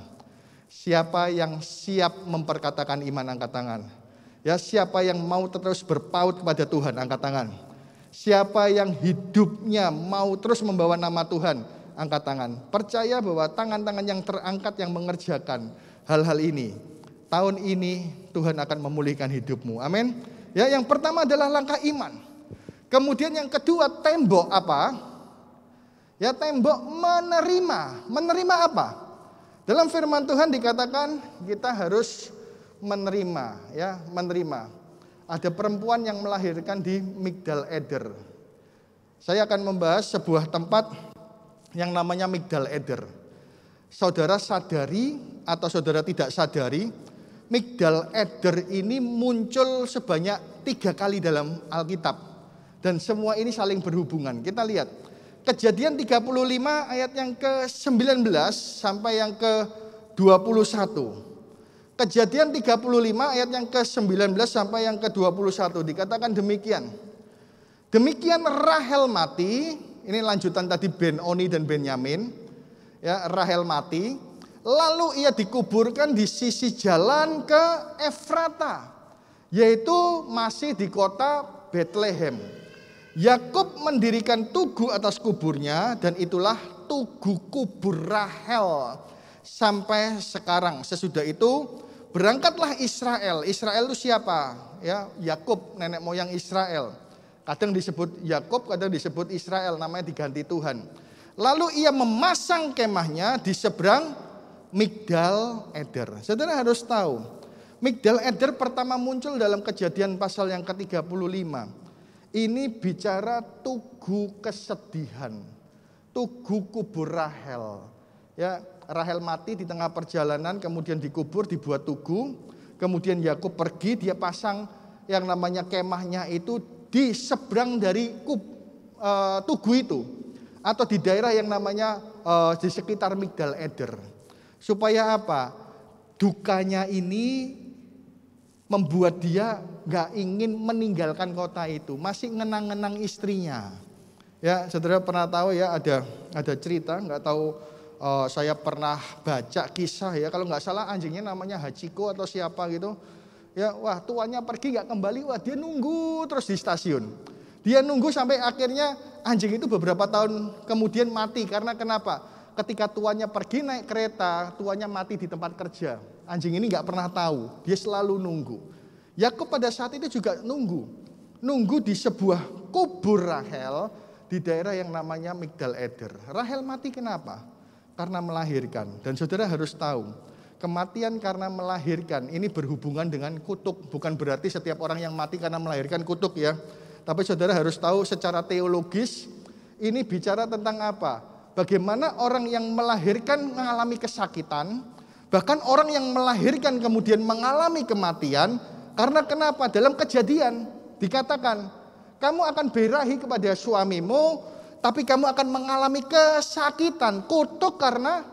E: Siapa yang siap memperkatakan iman? Angkat tangan. Ya, siapa yang mau terus berpaut kepada Tuhan? Angkat tangan. Siapa yang hidupnya mau terus membawa nama Tuhan? Angkat tangan. Percaya bahwa tangan-tangan yang terangkat yang mengerjakan hal-hal ini, tahun ini Tuhan akan memulihkan hidupmu. Amin. Ya, yang pertama adalah langkah iman. Kemudian yang kedua, tembok apa? Ya, tembok menerima. Menerima apa? Dalam firman Tuhan dikatakan kita harus menerima, ya, menerima. Ada perempuan yang melahirkan di Migdal Eder. Saya akan membahas sebuah tempat yang namanya Migdal Eder. Saudara sadari atau saudara tidak sadari, Migdal Eder ini muncul sebanyak 3 kali dalam Alkitab. Dan semua ini saling berhubungan. Kita lihat Kejadian 35 ayat yang ke-19 sampai yang ke-21. Kejadian 35 ayat yang ke-19 sampai yang ke-21 dikatakan demikian. Demikian Rahel mati, ini lanjutan tadi Ben-Oni dan Benyamin. Ya, Rahel mati, lalu ia dikuburkan di sisi jalan ke Efrata, yaitu masih di kota Bethlehem. Yakub mendirikan tugu atas kuburnya dan itulah tugu kubur Rahel sampai sekarang. Sesudah itu berangkatlah Israel. Israel itu siapa? Ya, Yakub, nenek moyang Israel. Kadang disebut Yakub, kadang disebut Israel, namanya diganti Tuhan. Lalu ia memasang kemahnya di seberang Migdal Eder. Saudara harus tahu, Migdal Eder pertama muncul dalam Kejadian pasal yang ke-35. Ini bicara tugu kesedihan, tugu kubur Rahel. Ya, Rahel mati di tengah perjalanan, kemudian dikubur, dibuat tugu. Kemudian Yakub pergi, dia pasang yang namanya kemahnya itu di seberang dari tugu itu, atau di daerah yang namanya di sekitar Migdal Eder. Supaya apa? Dukanya ini membuat dia gak ingin meninggalkan kota itu, masih ngenang-ngenang istrinya. Ya, saudara pernah tahu ya, ada cerita, nggak tahu, saya pernah baca kisah ya, kalau nggak salah anjingnya namanya Hachiko atau siapa gitu. Ya, wah tuannya pergi nggak kembali, wah dia nunggu terus di stasiun. Dia nunggu sampai akhirnya anjing itu beberapa tahun kemudian mati. Karena kenapa? Ketika tuannya pergi naik kereta, tuannya mati di tempat kerja. Anjing ini nggak pernah tahu, dia selalu nunggu. Yakub pada saat itu juga nunggu di sebuah kubur Rahel di daerah yang namanya Migdal Eder. Rahel mati kenapa? Karena melahirkan. Dan saudara harus tahu, kematian karena melahirkan ini berhubungan dengan kutuk. Bukan berarti setiap orang yang mati karena melahirkan kutuk ya. Tapi saudara harus tahu secara teologis ini bicara tentang apa? Bagaimana orang yang melahirkan mengalami kesakitan, bahkan orang yang melahirkan kemudian mengalami kematian. Karena kenapa? Dalam Kejadian dikatakan, kamu akan birahi kepada suamimu, tapi kamu akan mengalami kesakitan, kutuk karena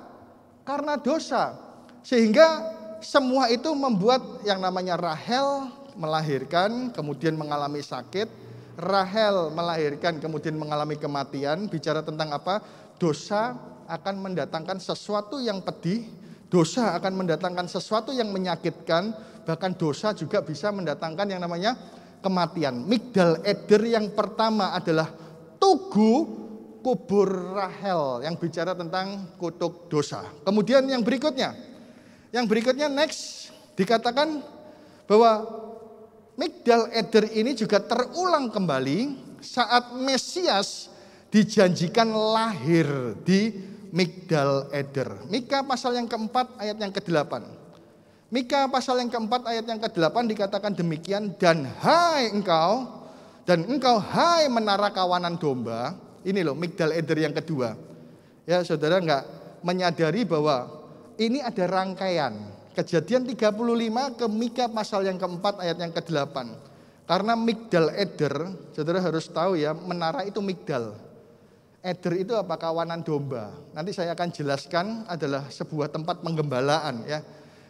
E: dosa. Sehingga semua itu membuat yang namanya Rahel melahirkan, kemudian mengalami sakit. Rahel melahirkan, kemudian mengalami kematian. Bicara tentang apa? Dosa akan mendatangkan sesuatu yang pedih. Dosa akan mendatangkan sesuatu yang menyakitkan. Bahkan dosa juga bisa mendatangkan yang namanya kematian. Migdal Eder yang pertama adalah tugu kubur Rahel yang bicara tentang kutuk dosa. Kemudian yang berikutnya next dikatakan bahwa Migdal Eder ini juga terulang kembali saat Mesias dijanjikan lahir di Migdal Eder. Mika pasal yang keempat ayat yang ke-8. Mika pasal yang keempat ayat yang ke-8 dikatakan demikian, dan engkau hai menara kawanan domba. Ini loh Migdal Eder yang kedua. Ya, saudara enggak menyadari bahwa ini ada rangkaian Kejadian 35 ke Mika pasal yang keempat ayat yang ke-8. Karena Migdal Eder, saudara harus tahu ya, menara itu Migdal. Eder itu apa? Kawanan domba. Nanti saya akan jelaskan adalah sebuah tempat penggembalaan ya.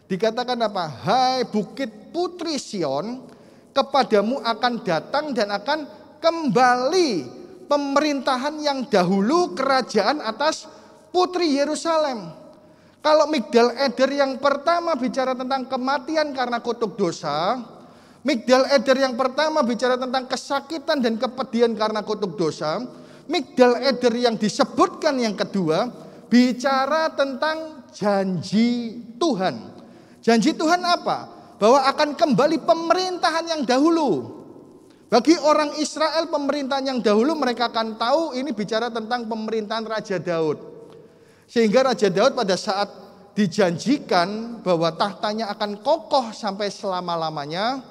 E: Dikatakan apa? Hai bukit putri Sion, kepadamu akan datang dan akan kembali pemerintahan yang dahulu kerajaan atas putri Yerusalem. Kalau Migdal Eder yang pertama bicara tentang kematian karena kutuk dosa, Migdal Eder yang pertama bicara tentang kesakitan dan kepedihan karena kutuk dosa, Migdal Eder yang disebutkan yang kedua bicara tentang janji Tuhan. Janji Tuhan apa? Bahwa akan kembali pemerintahan yang dahulu. Bagi orang Israel pemerintahan yang dahulu mereka akan tahu ini bicara tentang pemerintahan Raja Daud. Sehingga Raja Daud pada saat dijanjikan bahwa tahtanya akan kokoh sampai selama-lamanya,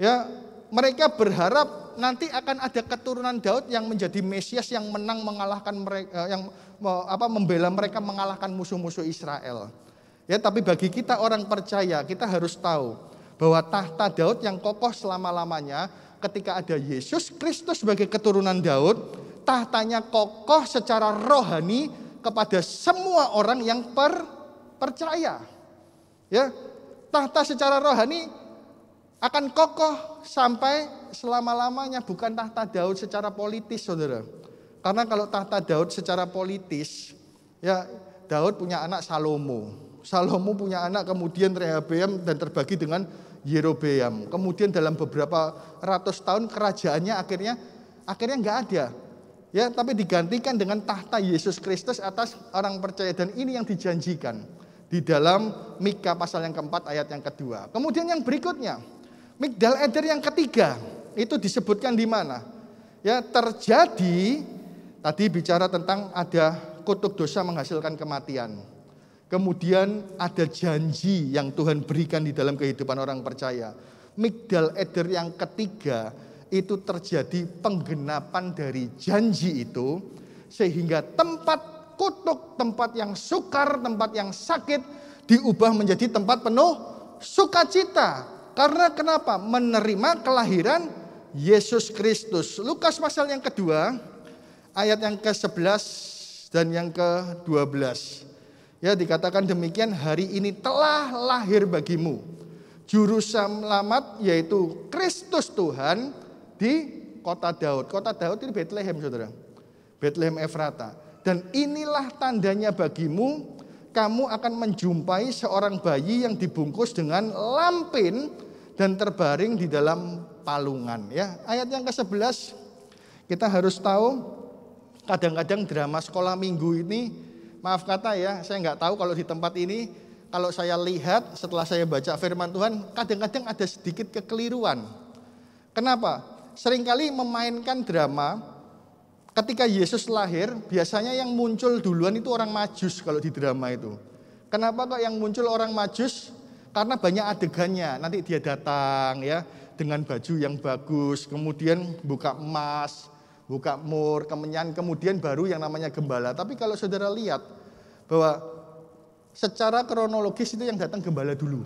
E: ya, mereka berharap nanti akan ada keturunan Daud yang menjadi Mesias yang menang mengalahkan mereka, yang membela mereka mengalahkan musuh-musuh Israel. Ya, tapi bagi kita orang percaya, kita harus tahu bahwa tahta Daud yang kokoh selama-lamanya, ketika ada Yesus Kristus sebagai keturunan Daud, tahtanya kokoh secara rohani kepada semua orang yang percaya. Ya, tahta secara rohani akan kokoh sampai selama-lamanya, bukan tahta Daud secara politis, saudara. Karena kalau tahta Daud secara politis, ya Daud punya anak Salomo. Salomo punya anak kemudian Rehabeam dan terbagi dengan Yerobeam. Kemudian dalam beberapa ratus tahun kerajaannya akhirnya akhirnya nggak ada. Ya, tapi digantikan dengan tahta Yesus Kristus atas orang percaya, dan ini yang dijanjikan di dalam Mika pasal yang keempat ayat yang kedua. Kemudian yang berikutnya, Migdal Eder yang ketiga, itu disebutkan di mana? Ya, terjadi tadi bicara tentang ada kutuk dosa menghasilkan kematian. Kemudian ada janji yang Tuhan berikan di dalam kehidupan orang percaya. Migdal Eder yang ketiga itu terjadi penggenapan dari janji itu, sehingga tempat kutuk, tempat yang sukar, tempat yang sakit diubah menjadi tempat penuh sukacita. Karena kenapa? Menerima kelahiran Yesus Kristus. Lukas pasal yang kedua ayat yang ke-11 dan yang ke-12. Ya, dikatakan demikian, hari ini telah lahir bagimu juru selamat, yaitu Kristus Tuhan, di kota Daud. Kota Daud ini Bethlehem, saudara. Bethlehem Efrata. Dan inilah tandanya bagimu, kamu akan menjumpai seorang bayi yang dibungkus dengan lampin dan terbaring di dalam palungan. Ya, ayat yang ke-11 kita harus tahu, kadang-kadang drama sekolah minggu ini, maaf kata ya, saya nggak tahu kalau di tempat ini, kalau saya lihat setelah saya baca firman Tuhan, kadang-kadang ada sedikit kekeliruan. Kenapa? Seringkali memainkan drama ketika Yesus lahir, biasanya yang muncul duluan itu orang Majus kalau di drama itu. Kenapa kok yang muncul orang Majus? Karena banyak adegannya. Nanti dia datang ya dengan baju yang bagus, kemudian buka emas, buka mur, kemudian baru yang namanya gembala. Tapi kalau saudara lihat bahwa secara kronologis itu yang datang gembala dulu.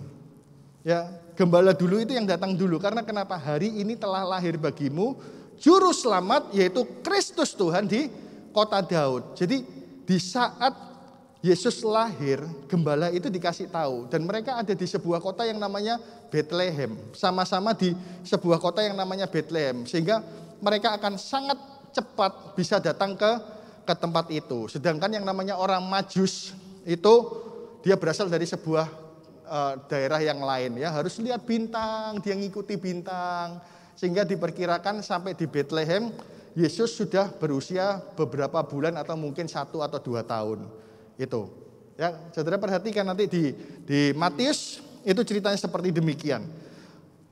E: Ya, gembala dulu itu yang datang dulu. Karena kenapa? Hari ini telah lahir bagimu juru selamat, yaitu Kristus Tuhan di kota Daud. Jadi di saat Yesus lahir, gembala itu dikasih tahu. Dan mereka ada di sebuah kota yang namanya Bethlehem. Sama-sama di sebuah kota yang namanya Bethlehem. Sehingga mereka akan sangat cepat bisa datang ke tempat itu. Sedangkan yang namanya orang Majus itu dia berasal dari sebuah daerah yang lain, ya, harus lihat bintang, dia ngikuti bintang, sehingga diperkirakan sampai di Bethlehem Yesus sudah berusia beberapa bulan atau mungkin 1 atau 2 tahun. Itu ya, saudara perhatikan nanti di Matius itu ceritanya seperti demikian.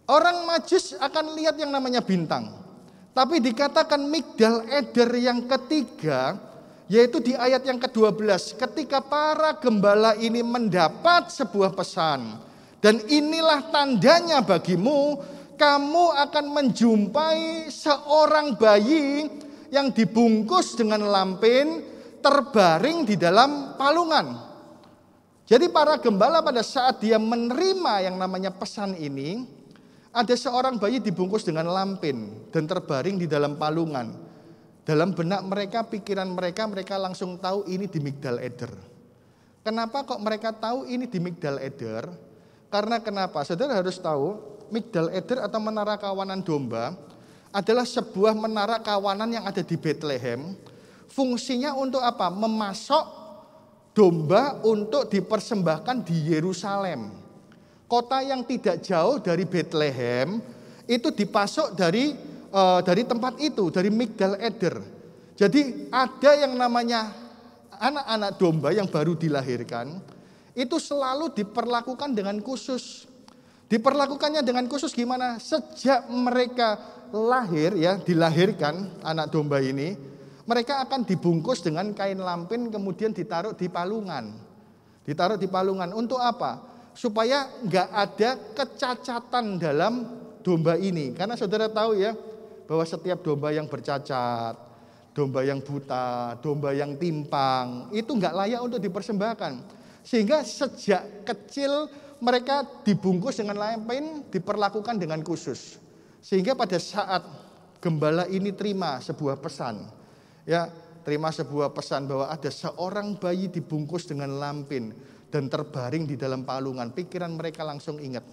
E: Orang Majus akan lihat yang namanya bintang, tapi dikatakan Migdal Eder yang ketiga, yaitu di ayat yang ke-12, ketika para gembala ini mendapat sebuah pesan, dan inilah tandanya bagimu, kamu akan menjumpai seorang bayi yang dibungkus dengan lampin, terbaring di dalam palungan. Jadi para gembala pada saat dia menerima yang namanya pesan ini, ada seorang bayi dibungkus dengan lampin dan terbaring di dalam palungan. Dalam benak mereka, pikiran mereka langsung tahu ini di Migdal Eder. Kenapa kok mereka tahu ini di Migdal Eder? Karena kenapa? Saudara harus tahu, Migdal Eder atau Menara Kawanan Domba adalah sebuah menara kawanan yang ada di Bethlehem. Fungsinya untuk apa? Memasok domba untuk dipersembahkan di Yerusalem. Kota yang tidak jauh dari Bethlehem itu dipasok dari tempat itu, dari Migdal Eder. Jadi ada yang namanya anak-anak domba yang baru dilahirkan, itu selalu diperlakukan dengan khusus. Diperlakukannya dengan khusus gimana? Sejak mereka lahir, ya, dilahirkan anak domba ini, mereka akan dibungkus dengan kain lampin, kemudian ditaruh di palungan. Ditaruh di palungan untuk apa? Supaya nggak ada kecacatan dalam domba ini. Karena saudara tahu ya, bahwa setiap domba yang bercacat, domba yang buta, domba yang timpang, itu nggak layak untuk dipersembahkan. Sehingga sejak kecil mereka dibungkus dengan lampin, diperlakukan dengan khusus. Sehingga pada saat gembala ini terima sebuah pesan, ya, terima sebuah pesan bahwa ada seorang bayi dibungkus dengan lampin dan terbaring di dalam palungan, pikiran mereka langsung ingat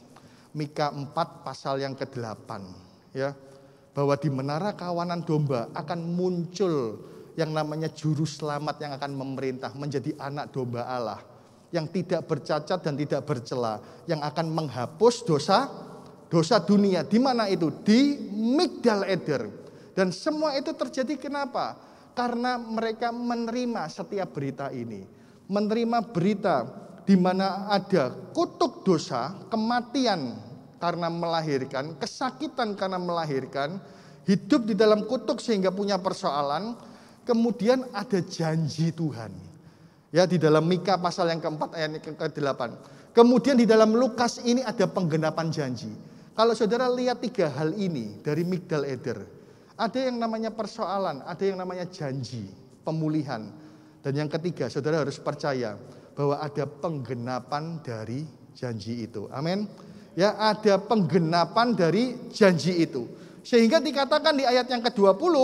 E: Mika 4 pasal yang ke-8, ya, bahwa di Menara Kawanan Domba akan muncul yang namanya juru selamat yang akan memerintah menjadi anak domba Allah, yang tidak bercacat dan tidak bercela, yang akan menghapus dosa dunia. Di mana itu? Di Migdal Eder. Dan semua itu terjadi kenapa? Karena mereka menerima setiap berita ini. Menerima berita di mana ada kutuk dosa, kematian karena melahirkan, kesakitan karena melahirkan, hidup di dalam kutuk sehingga punya persoalan, kemudian ada janji Tuhan. Ya, di dalam Mika pasal yang keempat ayat ke-8. Kemudian di dalam Lukas ini ada penggenapan janji. Kalau saudara lihat 3 hal ini dari Migdal Eder, ada yang namanya persoalan, ada yang namanya janji, pemulihan. Dan yang ketiga, saudara harus percaya bahwa ada penggenapan dari janji itu. Amin. Ya, ada penggenapan dari janji itu. Sehingga dikatakan di ayat yang ke-20,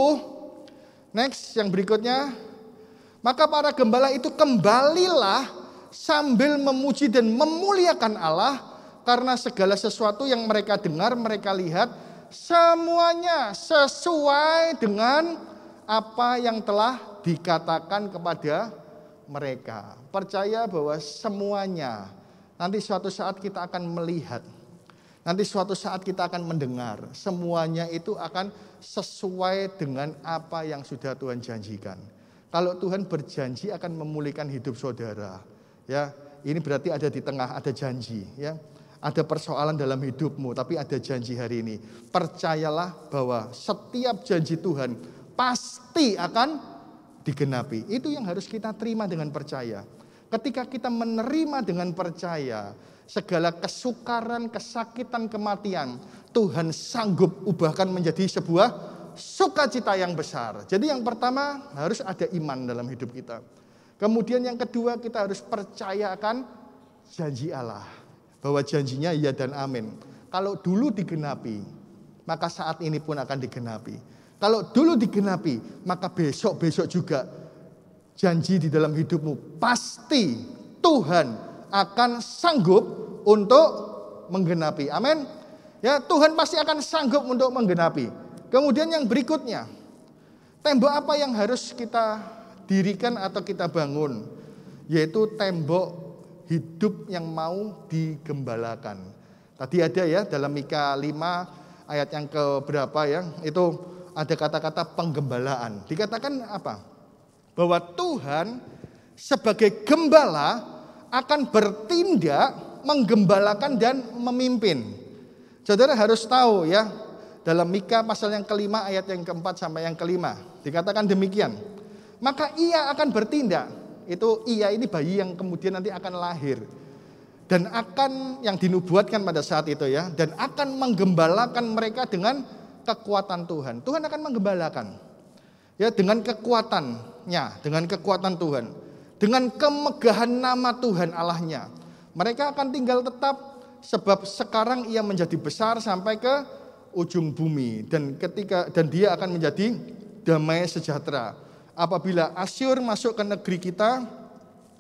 E: next yang berikutnya, maka para gembala itu kembalilah sambil memuji dan memuliakan Allah, karena segala sesuatu yang mereka dengar, mereka lihat, semuanya sesuai dengan apa yang telah dikatakan kepada mereka. Percaya bahwa semuanya, nanti suatu saat kita akan melihat, nanti suatu saat kita akan mendengar, semuanya itu akan sesuai dengan apa yang sudah Tuhan janjikan. Kalau Tuhan berjanji akan memulihkan hidup saudara, ya, ini berarti ada di tengah, ada janji, ya. Ada persoalan dalam hidupmu, tapi ada janji hari ini. Percayalah bahwa setiap janji Tuhan pasti akan digenapi. Itu yang harus kita terima dengan percaya. Ketika kita menerima dengan percaya, segala kesukaran, kesakitan, kematian, Tuhan sanggup ubahkan menjadi sebuah sukacita yang besar. Jadi yang pertama harus ada iman dalam hidup kita. Kemudian yang kedua kita harus percaya akan janji Allah. Bahwa janjinya iya dan amin. Kalau dulu digenapi, maka saat ini pun akan digenapi. Kalau dulu digenapi, maka besok-besok juga janji di dalam hidupmu. Pasti Tuhan akan sanggup untuk menggenapi. Amin. Ya, Tuhan pasti akan sanggup untuk menggenapi. Kemudian yang berikutnya, tembok apa yang harus kita dirikan atau kita bangun? Yaitu tembok hidup yang mau digembalakan. Tadi ada ya dalam Mika 5 ayat yang keberapa ya, itu ada kata-kata penggembalaan. Dikatakan apa? Bahwa Tuhan sebagai gembala akan bertindak, menggembalakan dan memimpin. Saudara harus tahu ya, dalam Mika pasal yang ke-5 ayat yang ke-4 sampai yang ke-5 dikatakan demikian. Maka ia akan bertindak. Itu ia ini bayi yang kemudian nanti akan lahir. Dan akan yang dinubuatkan pada saat itu ya. Dan akan menggembalakan mereka dengan kekuatan Tuhan. Tuhan akan menggembalakan. Ya, dengan kekuatannya. Dengan kekuatan Tuhan. Dengan kemegahan nama Tuhan Allahnya. Mereka akan tinggal tetap. Sebab sekarang ia menjadi besar sampai ke ujung bumi. Dan dia akan menjadi damai sejahtera. Apabila Asyur masuk ke negeri kita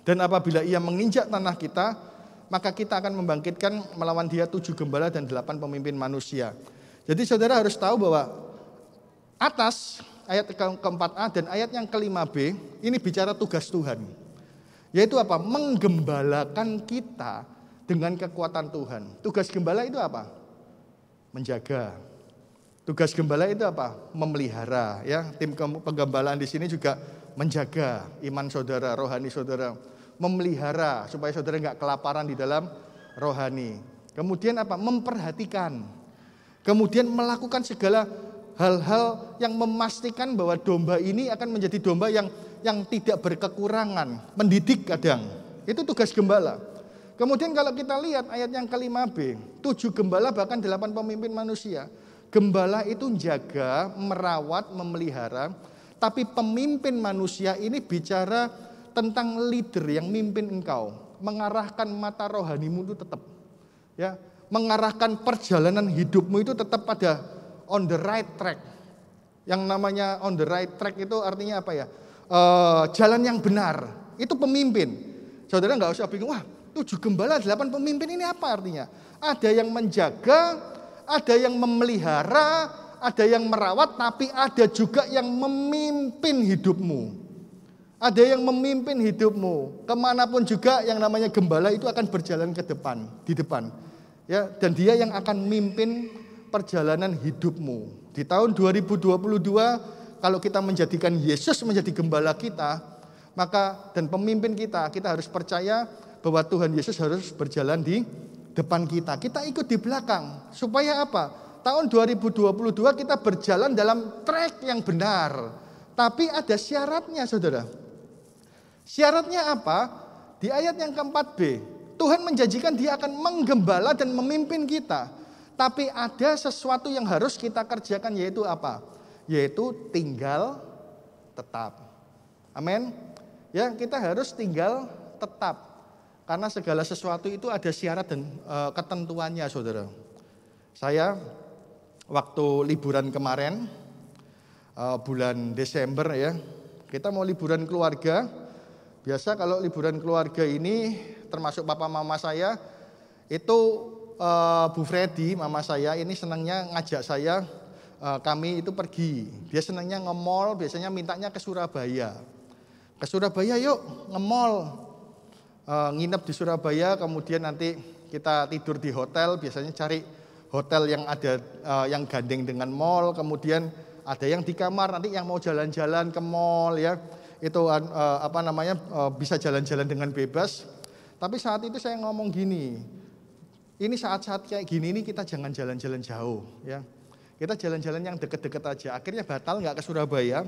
E: dan apabila ia menginjak tanah kita, maka kita akan membangkitkan melawan dia 7 gembala dan 8 pemimpin manusia. Jadi saudara harus tahu bahwa atas ayat ke-4a dan ayat yang ke-5b ini bicara tugas Tuhan. Yaitu apa? Menggembalakan kita dengan kekuatan Tuhan. Tugas gembala itu apa? Menjaga. Tugas gembala itu apa? Memelihara, ya. Tim penggembalaan di sini juga menjaga iman saudara, rohani saudara, memelihara supaya saudara nggak kelaparan di dalam rohani. Kemudian apa? Memperhatikan. Kemudian melakukan segala hal-hal yang memastikan bahwa domba ini akan menjadi domba yang tidak berkekurangan, mendidik kadang. Itu tugas gembala. Kemudian kalau kita lihat ayat yang ke-5b, 7 gembala bahkan 8 pemimpin manusia. Gembala itu jaga, merawat, memelihara. Tapi pemimpin manusia ini bicara tentang leader yang mimpin engkau. Mengarahkan mata rohanimu itu tetap. Ya, mengarahkan perjalanan hidupmu itu tetap pada on the right track. Yang namanya on the right track itu artinya apa ya? Jalan yang benar. Itu pemimpin. Saudara nggak usah bingung, wah 7 gembala, 8 pemimpin ini apa artinya? Ada yang menjaga, ada yang memelihara, ada yang merawat, tapi ada juga yang memimpin hidupmu. Ada yang memimpin hidupmu. Kemanapun juga yang namanya gembala itu akan berjalan ke depan, di depan. Ya, dan dia yang akan memimpin perjalanan hidupmu. Di tahun 2022 kalau kita menjadikan Yesus menjadi gembala kita, maka dan pemimpin kita harus percaya bahwa Tuhan Yesus harus berjalan di depan kita. Kita ikut di belakang. Supaya apa? Tahun 2022 kita berjalan dalam track yang benar. Tapi ada syaratnya, saudara. Syaratnya apa? Di ayat yang keempat B. Tuhan menjanjikan Dia akan menggembala dan memimpin kita. Tapi ada sesuatu yang harus kita kerjakan, yaitu apa? Yaitu tinggal tetap. Amin. Ya, kita harus tinggal tetap. Karena segala sesuatu itu ada syarat dan ketentuannya, saudara. Saya waktu liburan kemarin, bulan Desember ya, kita mau liburan keluarga. Biasa kalau liburan keluarga ini, termasuk papa mama saya, itu Bu Freddy, mama saya ini senangnya ngajak saya, kami itu pergi. Dia senangnya nge-mall, biasanya mintanya ke Surabaya. Ke Surabaya yuk nge-mall. Nginep di Surabaya, kemudian nanti kita tidur di hotel, biasanya cari hotel yang ada yang gandeng dengan mall, kemudian ada yang di kamar, nanti yang mau jalan-jalan ke mall ya, itu bisa jalan-jalan dengan bebas. Tapi saat itu saya ngomong gini, ini saat-saat kayak gini ini kita jangan jalan-jalan jauh ya. Kita jalan-jalan yang deket-deket aja. Akhirnya batal nggak ke Surabaya,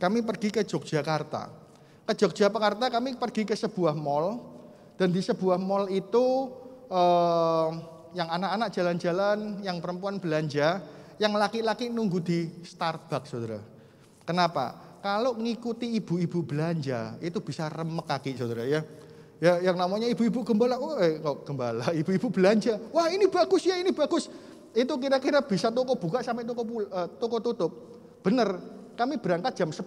E: kami pergi ke Yogyakarta. Ke Yogyakarta kami pergi ke sebuah mall, dan di sebuah mall itu yang anak-anak jalan-jalan, yang perempuan belanja, yang laki-laki nunggu di Starbucks, saudara. Kenapa? Kalau mengikuti ibu-ibu belanja itu bisa remek kaki, saudara ya. Ya, yang namanya ibu-ibu gembala, gembala, ibu-ibu belanja. Wah ini bagus ya, ini bagus. Itu kira-kira bisa toko buka sampai toko tutup. Bener, kami berangkat jam 10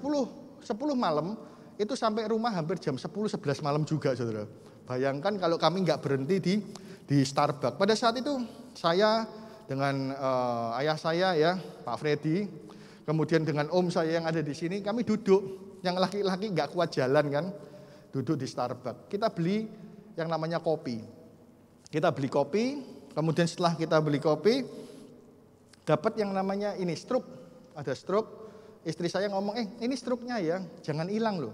E: malam. Itu sampai rumah hampir jam 10-11 malam juga, saudara. Bayangkan kalau kami nggak berhenti di Starbucks. Pada saat itu saya dengan ayah saya ya, Pak Freddy, kemudian dengan om saya yang ada di sini, kami duduk. Yang laki-laki nggak kuat jalan kan, duduk di Starbucks. Kita beli yang namanya kopi. Kita beli kopi, kemudian setelah kita beli kopi, dapat yang namanya ini struk, ada struk. Istri saya ngomong, ini struknya ya, jangan hilang loh.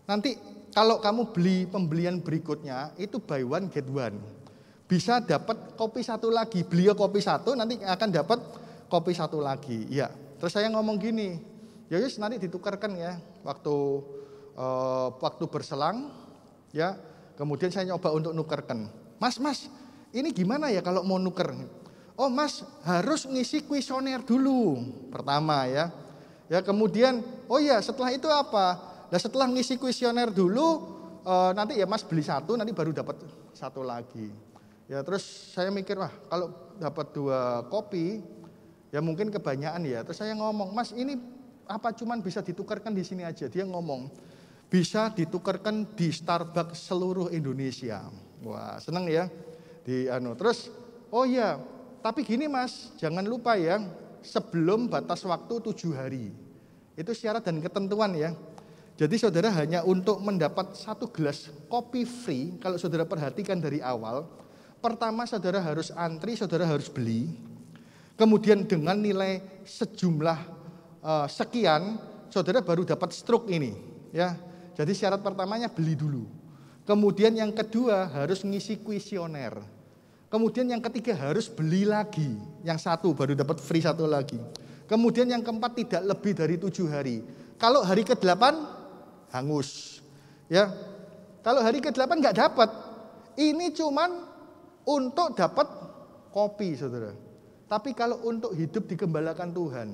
E: Nanti kalau kamu beli pembelian berikutnya, itu buy one get one. Bisa dapat kopi satu lagi, beli kopi satu, nanti akan dapat kopi satu lagi. Ya, terus saya ngomong gini, ya wis nanti ditukarkan ya, waktu berselang, ya. Kemudian saya nyoba untuk nukarkan. Mas, ini gimana ya kalau mau nuker? Oh mas, harus ngisi kuesioner dulu, pertama ya. Ya kemudian, oh ya setelah itu apa? Nah setelah ngisi kuesioner dulu, nanti ya mas beli satu, nanti baru dapat satu lagi. Ya terus saya mikir, wah kalau dapat 2 kopi, ya mungkin kebanyakan ya. Terus saya ngomong, mas ini apa cuman bisa ditukarkan di sini aja? Dia ngomong, bisa ditukarkan di Starbucks seluruh Indonesia. Wah seneng ya. Terus, oh ya, tapi gini mas, jangan lupa ya, sebelum batas waktu 7 hari. Itu syarat dan ketentuan ya. Jadi saudara hanya untuk mendapat 1 gelas kopi free, kalau saudara perhatikan dari awal, pertama saudara harus antri, saudara harus beli. Kemudian dengan nilai sejumlah sekian, saudara baru dapat struk ini. Ya. Jadi syarat pertamanya beli dulu. Kemudian yang kedua harus ngisi kuesioner. Kemudian yang ketiga harus beli lagi. Yang satu baru dapat free 1 lagi. Kemudian yang keempat tidak lebih dari 7 hari. Kalau hari ke-8 hangus. Ya. Kalau hari ke-8 enggak dapat. Ini cuman untuk dapat kopi, saudara. Tapi kalau untuk hidup digembalakan Tuhan,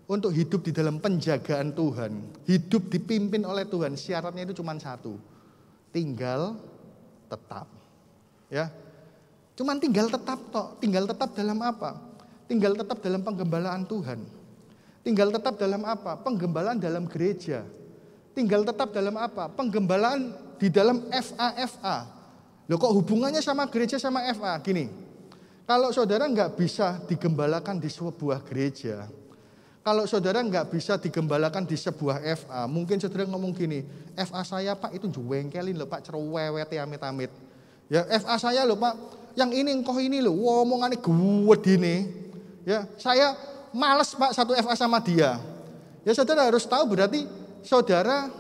E: untuk hidup di dalam penjagaan Tuhan, hidup dipimpin oleh Tuhan, syaratnya itu cuma 1. Tinggal tetap. Ya. Cuman tinggal tetap toh. Tinggal tetap dalam apa? Tinggal tetap dalam penggembalaan Tuhan. Tinggal tetap dalam apa? Penggembalaan dalam gereja. Tinggal tetap dalam apa? Penggembalaan di dalam FA. Loh kok hubungannya sama gereja sama FA? Gini, kalau saudara nggak bisa digembalakan di sebuah gereja, kalau saudara nggak bisa digembalakan di sebuah FA, mungkin saudara ngomong gini, FA saya pak itu juwengkelin loh pak, cerewet amit-amit. Ya FA saya loh pak, yang ini engkau ini loh, omongannya gede ini. Ya, saya males Pak 1 FA sama dia. Ya saudara harus tahu berarti saudara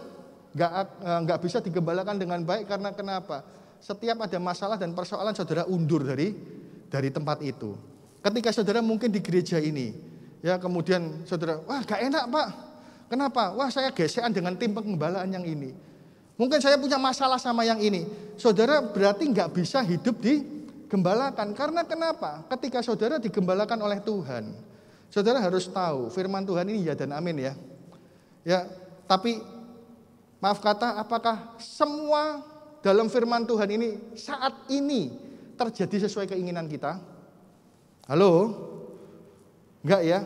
E: nggak bisa digembalakan dengan baik karena kenapa? Setiap ada masalah dan persoalan saudara undur dari tempat itu. Ketika saudara mungkin di gereja ini, ya kemudian saudara, wah gak enak Pak. Kenapa? Wah saya gesekan dengan tim pengembalaan yang ini. Mungkin saya punya masalah sama yang ini. Saudara berarti nggak bisa hidup digembalakan. Karena kenapa? Ketika saudara digembalakan oleh Tuhan, saudara harus tahu firman Tuhan ini ya dan amin ya. Ya, tapi maaf kata, apakah semua dalam firman Tuhan ini saat ini terjadi sesuai keinginan kita? Halo? Enggak ya?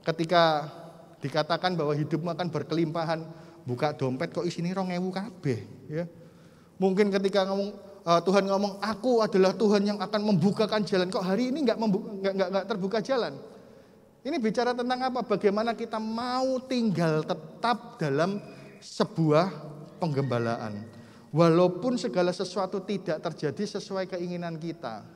E: Ketika dikatakan bahwa hidupmu akan berkelimpahan, buka dompet kok isinya 2.000 kabeh ya. Mungkin ketika Tuhan ngomong aku adalah Tuhan yang akan membukakan jalan, kok hari ini enggak terbuka jalan. Ini bicara tentang apa? Bagaimana kita mau tinggal tetap dalam sebuah penggembalaan. Walaupun segala sesuatu tidak terjadi sesuai keinginan kita.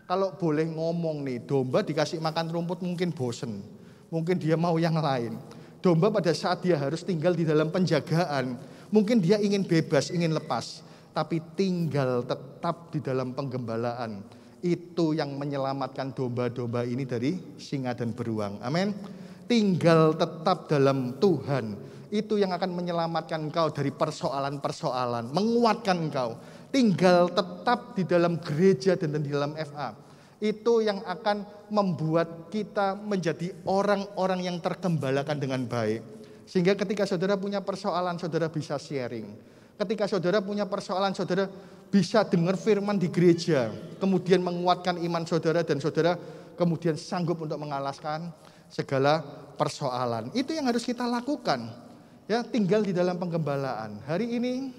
E: Kalau boleh ngomong nih, domba dikasih makan rumput mungkin bosen. Mungkin dia mau yang lain. Domba pada saat dia harus tinggal di dalam penjagaan, mungkin dia ingin bebas, ingin lepas. Tapi tinggal tetap di dalam penggembalaan. Itu yang menyelamatkan domba-domba ini dari singa dan beruang. Amin. Tinggal tetap dalam Tuhan. Itu yang akan menyelamatkan engkau dari persoalan-persoalan. Menguatkan engkau. Tinggal tetap di dalam gereja dan di dalam FA. Itu yang akan membuat kita menjadi orang-orang yang tergembalakan dengan baik. Sehingga ketika saudara punya persoalan, saudara bisa sharing. Ketika saudara punya persoalan, saudara bisa dengar firman di gereja. Kemudian menguatkan iman saudara dan saudara kemudian sanggup untuk mengalaskan segala persoalan. Itu yang harus kita lakukan. Ya, tinggal di dalam penggembalaan. Hari ini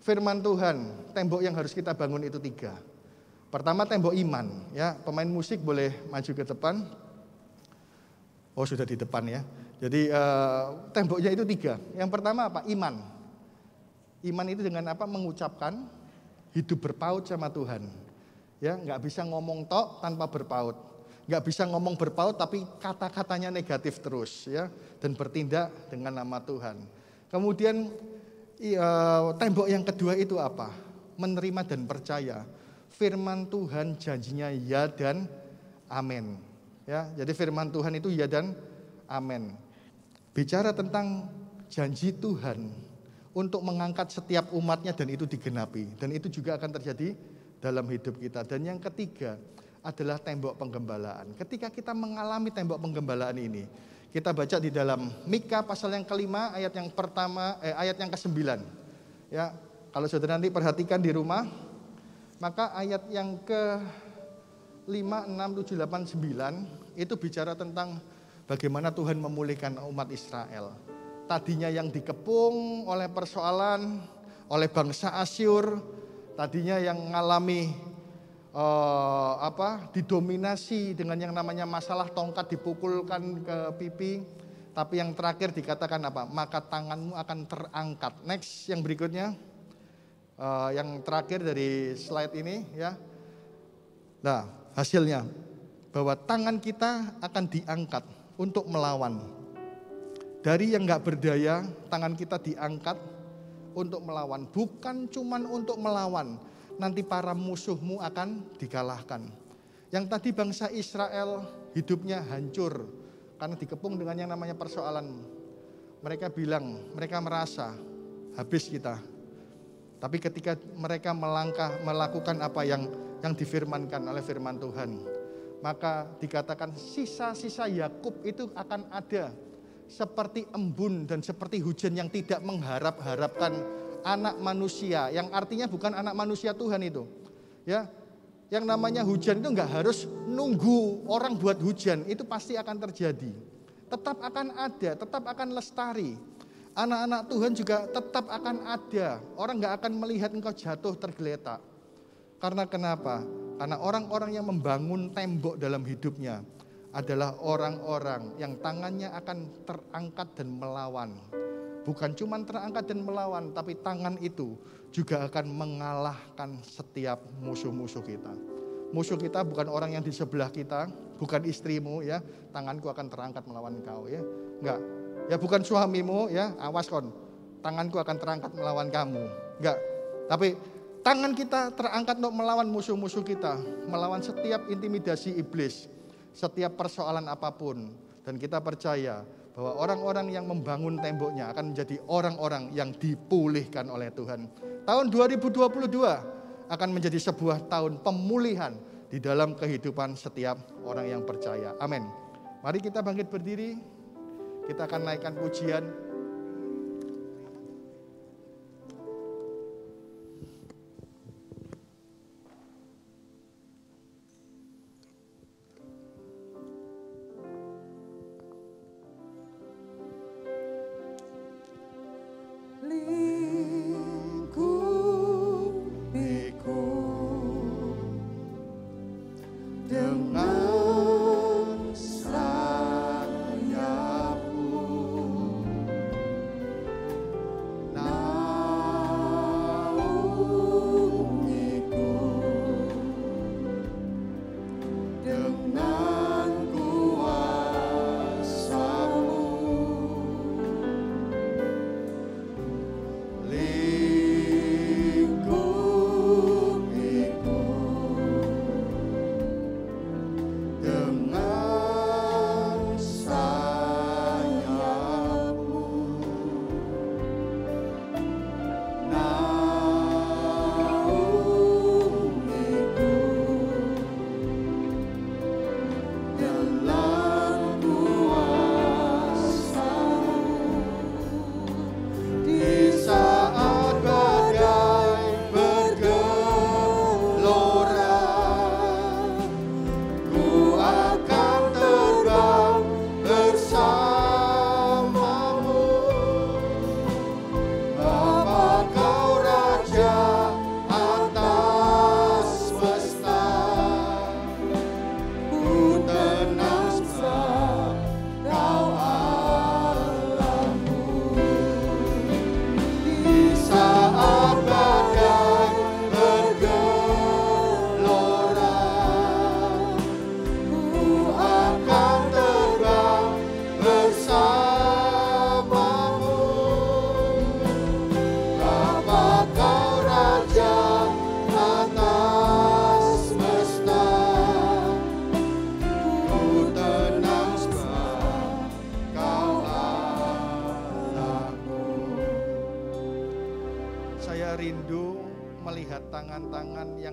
E: firman Tuhan, tembok yang harus kita bangun itu 3. Pertama tembok iman, ya. Pemain musik boleh maju ke depan. Oh sudah di depan ya. Jadi temboknya itu 3. Yang pertama apa? Iman. Iman itu dengan apa? Mengucapkan hidup berpaut sama Tuhan. Ya, nggak bisa ngomong tok tanpa berpaut. Nggak bisa ngomong berpaut tapi kata-katanya negatif terus, ya. Dan bertindak dengan nama Tuhan. Kemudian tembok yang kedua itu apa? Menerima dan percaya. Firman Tuhan janjinya ya dan amin. Ya, jadi firman Tuhan itu ya dan amin. Bicara tentang janji Tuhan untuk mengangkat setiap umatnya dan itu digenapi. Dan itu juga akan terjadi dalam hidup kita. Dan yang ketiga adalah tembok penggembalaan. Ketika kita mengalami tembok penggembalaan ini, kita baca di dalam Mika pasal yang ke-5 ayat yang pertama ayat yang ke-9. Ya, kalau saudara nanti perhatikan di rumah, maka ayat yang ke-5, 6, 7, 8, 9 itu bicara tentang bagaimana Tuhan memulihkan umat Israel. Tadinya yang dikepung oleh persoalan, oleh bangsa Asyur, tadinya yang mengalami didominasi dengan yang namanya masalah tongkat dipukulkan ke pipi, tapi yang terakhir dikatakan apa? Maka tanganmu akan terangkat. Next, yang berikutnya, yang terakhir dari slide ini, ya. Nah, hasilnya bahwa tangan kita akan diangkat untuk melawan. Dari yang nggak berdaya, tangan kita diangkat untuk melawan. Bukan cuman untuk melawan, nanti para musuhmu akan dikalahkan. Yang tadi bangsa Israel hidupnya hancur karena dikepung dengan yang namanya persoalan. Mereka bilang, mereka merasa habis kita. Tapi ketika mereka melakukan apa yang difirmankan oleh firman Tuhan, maka dikatakan sisa-sisa Yakub itu akan ada seperti embun dan seperti hujan yang tidak mengharap-harapkan anak manusia, yang artinya bukan anak manusia Tuhan itu. Ya, yang namanya hujan itu enggak harus nunggu orang buat hujan, itu pasti akan terjadi. Tetap akan ada, tetap akan lestari. Anak-anak Tuhan juga tetap akan ada. Orang enggak akan melihat engkau jatuh tergeletak. Karena kenapa? Karena orang-orang yang membangun tembok dalam hidupnya adalah orang-orang yang tangannya akan terangkat dan melawan. Bukan cuma terangkat dan melawan, tapi tangan itu juga akan mengalahkan setiap musuh-musuh kita. Musuh kita bukan orang yang di sebelah kita, bukan istrimu ya, tanganku akan terangkat melawan kau ya. Enggak. Ya bukan suamimu ya, awas kon. Tanganku akan terangkat melawan kamu. Enggak. Tapi tangan kita terangkat untuk melawan musuh-musuh kita, melawan setiap intimidasi iblis, setiap persoalan apapun. Dan kita percaya bahwa orang-orang yang membangun temboknya akan menjadi orang-orang yang dipulihkan oleh Tuhan. Tahun 2022 akan menjadi sebuah tahun pemulihan di dalam kehidupan setiap orang yang percaya. Amin. Mari kita bangkit berdiri. Kita akan naikkan pujian.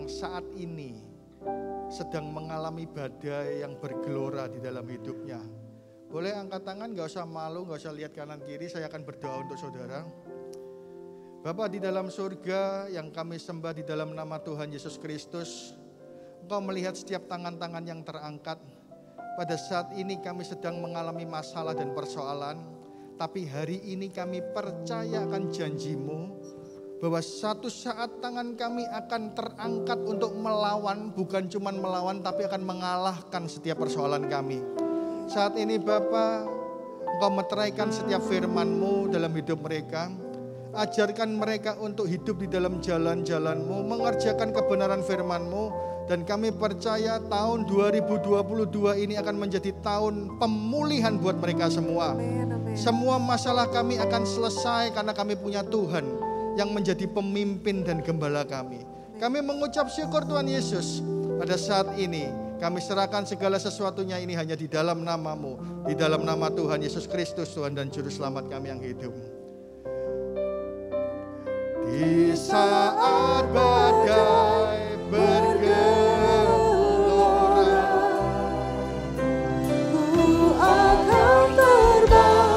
E: Saat ini sedang mengalami badai yang bergelora di dalam hidupnya. Boleh angkat tangan, gak usah malu, gak usah lihat kanan kiri. Saya akan berdoa untuk saudara. Bapa di dalam surga yang kami sembah di dalam nama Tuhan Yesus Kristus, Engkau melihat setiap tangan-tangan yang terangkat. Pada saat ini kami sedang mengalami masalah dan persoalan, tapi hari ini kami percaya akan janji-Mu bahwa satu saat tangan kami akan terangkat untuk melawan, bukan cuma melawan tapi akan mengalahkan setiap persoalan kami. Saat ini Bapa, Engkau meteraikan setiap firman-Mu dalam hidup mereka. Ajarkan mereka untuk hidup di dalam jalan-jalan-Mu, mengerjakan kebenaran firman-Mu. Dan kami percaya tahun 2022 ini akan menjadi tahun pemulihan buat mereka semua. Semua masalah kami akan selesai karena kami punya Tuhan yang menjadi pemimpin dan gembala kami. Kami mengucap syukur Tuhan Yesus. Pada saat ini kami serahkan segala sesuatunya ini hanya di dalam nama-Mu, di dalam nama Tuhan Yesus Kristus, Tuhan dan Juru Selamat kami yang hidup. Di saat badai bergelora, ku akan terbang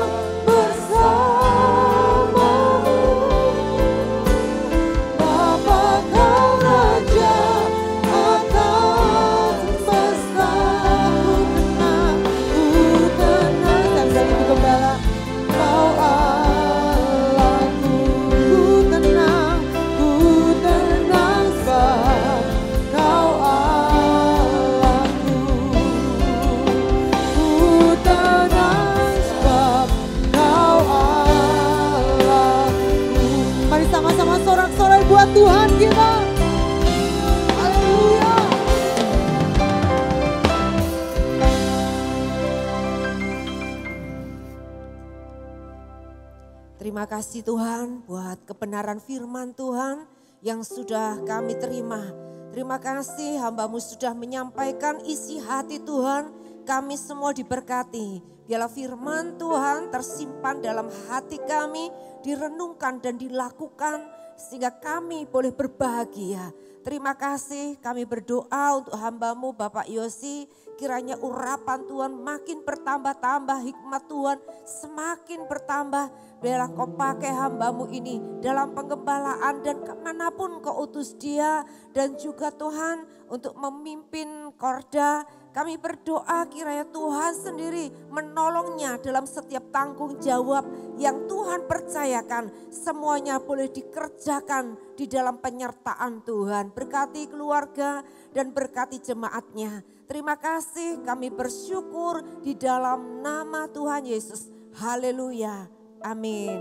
A: Terima kasih Tuhan buat kebenaran firman Tuhan yang sudah kami terima. Terima kasih hamba-Mu sudah menyampaikan isi hati Tuhan. Kami semua diberkati. Biarlah firman Tuhan tersimpan dalam hati kami, direnungkan dan dilakukan sehingga kami boleh berbahagia. Terima kasih, kami berdoa untuk hamba-Mu Bapak Yosi. Kiranya urapan Tuhan makin bertambah-tambah, hikmat Tuhan semakin bertambah. Biarlah Kau pakai hamba-Mu ini dalam penggembalaan dan kemanapun Kau utus dia. Dan juga Tuhan untuk memimpin Korda. Kami berdoa kiranya Tuhan sendiri menolongnya dalam setiap tanggung jawab yang Tuhan percayakan. Semuanya boleh dikerjakan di dalam penyertaan Tuhan. Berkati keluarga dan berkati jemaatnya. Terima kasih, kami bersyukur di dalam nama Tuhan Yesus. Haleluya. Amin.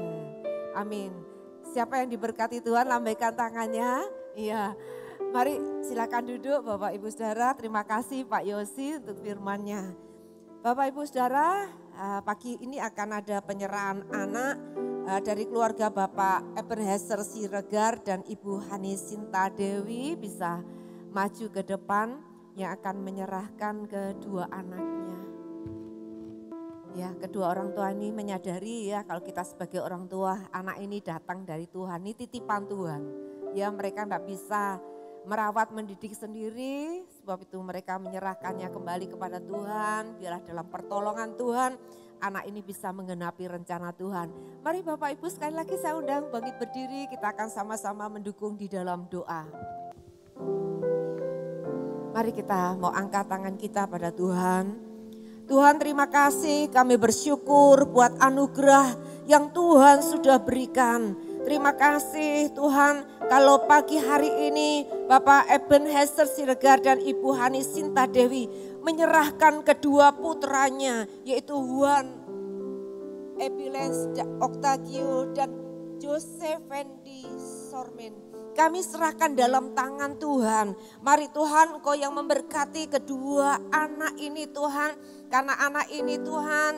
A: Amin. Siapa yang diberkati Tuhan lambaikan tangannya. Iya. Mari silakan duduk Bapak Ibu Saudara. Terima kasih Pak Yosi untuk firman-Nya. Bapak Ibu Saudara, pagi ini akan ada penyerahan anak dari keluarga Bapak Ebenezer Siregar dan Ibu Hani Sinta Dewi. Bisa maju ke depan yang akan menyerahkan kedua anaknya. Ya, kedua orang tua ini menyadari ya kalau kita sebagai orang tua, anak ini datang dari Tuhan, ini titipan Tuhan. Ya, mereka enggak bisa merawat mendidik sendiri, sebab itu mereka menyerahkannya kembali kepada Tuhan. Biarlah dalam pertolongan Tuhan anak ini bisa menggenapi rencana Tuhan. Mari Bapak Ibu sekali lagi saya undang bangkit berdiri, kita akan sama-sama mendukung di dalam doa. Mari kita mau angkat tangan kita pada Tuhan. Tuhan terima kasih, kami bersyukur buat anugerah yang Tuhan sudah berikan. Terima kasih Tuhan, kalau pagi hari ini Bapak Ebenezer Siregar dan Ibu Hani Sinta Dewi menyerahkan kedua putranya, yaitu Juan Ebilens Octagio dan Joseph Fendi Sormen. Kami serahkan dalam tangan Tuhan. Mari Tuhan, Engkau yang memberkati kedua anak ini Tuhan. Karena anak ini Tuhan,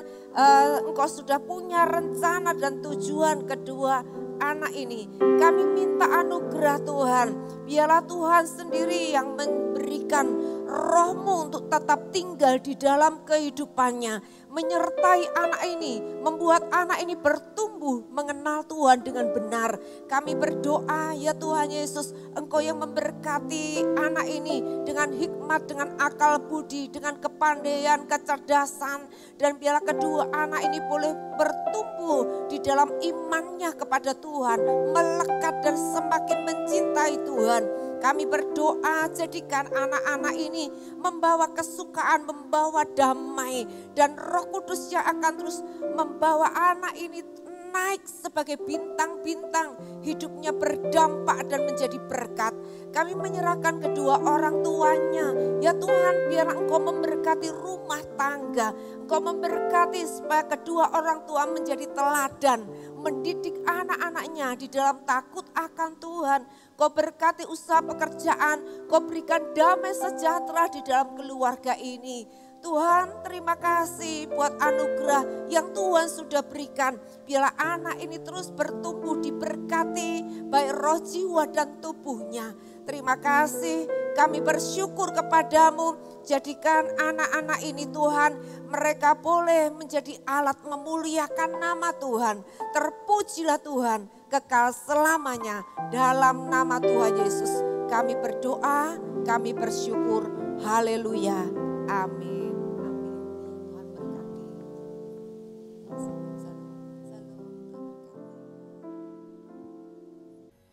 A: Engkau sudah punya rencana dan tujuan kedua anak ini. Kami minta anugerah Tuhan. Biarlah Tuhan sendiri yang memberikan Roh-Mu untuk tetap tinggal di dalam kehidupannya. Menyertai anak ini, membuat anak ini bertumbuh mengenal Tuhan dengan benar. Kami berdoa ya Tuhan Yesus, Engkau yang memberkati anak ini dengan hikmat, dengan akal budi, dengan kepandaian, kecerdasan. Dan biarlah kedua anak ini boleh bertumbuh di dalam imannya kepada Tuhan, melekat dan semakin mencintai Tuhan. Kami berdoa jadikan anak-anak ini membawa kesukaan, membawa damai. Dan Roh Kudus yang akan terus membawa anak ini naik sebagai bintang-bintang. Hidupnya berdampak dan menjadi berkat. Kami menyerahkan kedua orang tuanya. Ya Tuhan, biarlah Engkau memberkati rumah tangga. Engkau memberkati supaya kedua orang tua menjadi teladan. Mendidik anak-anaknya di dalam takut akan Tuhan. Kau berkati usaha pekerjaan, Kau berikan damai sejahtera di dalam keluarga ini. Tuhan terima kasih buat anugerah yang Tuhan sudah berikan. Biarlah anak ini terus bertumbuh diberkati baik roh, jiwa dan tubuhnya. Terima kasih, kami bersyukur kepadamu. Jadikan anak-anak ini Tuhan, mereka boleh menjadi alat memuliakan nama Tuhan. Terpujilah Tuhan kekal selamanya dalam nama Tuhan Yesus. Kami berdoa, kami bersyukur. Haleluya. Amin.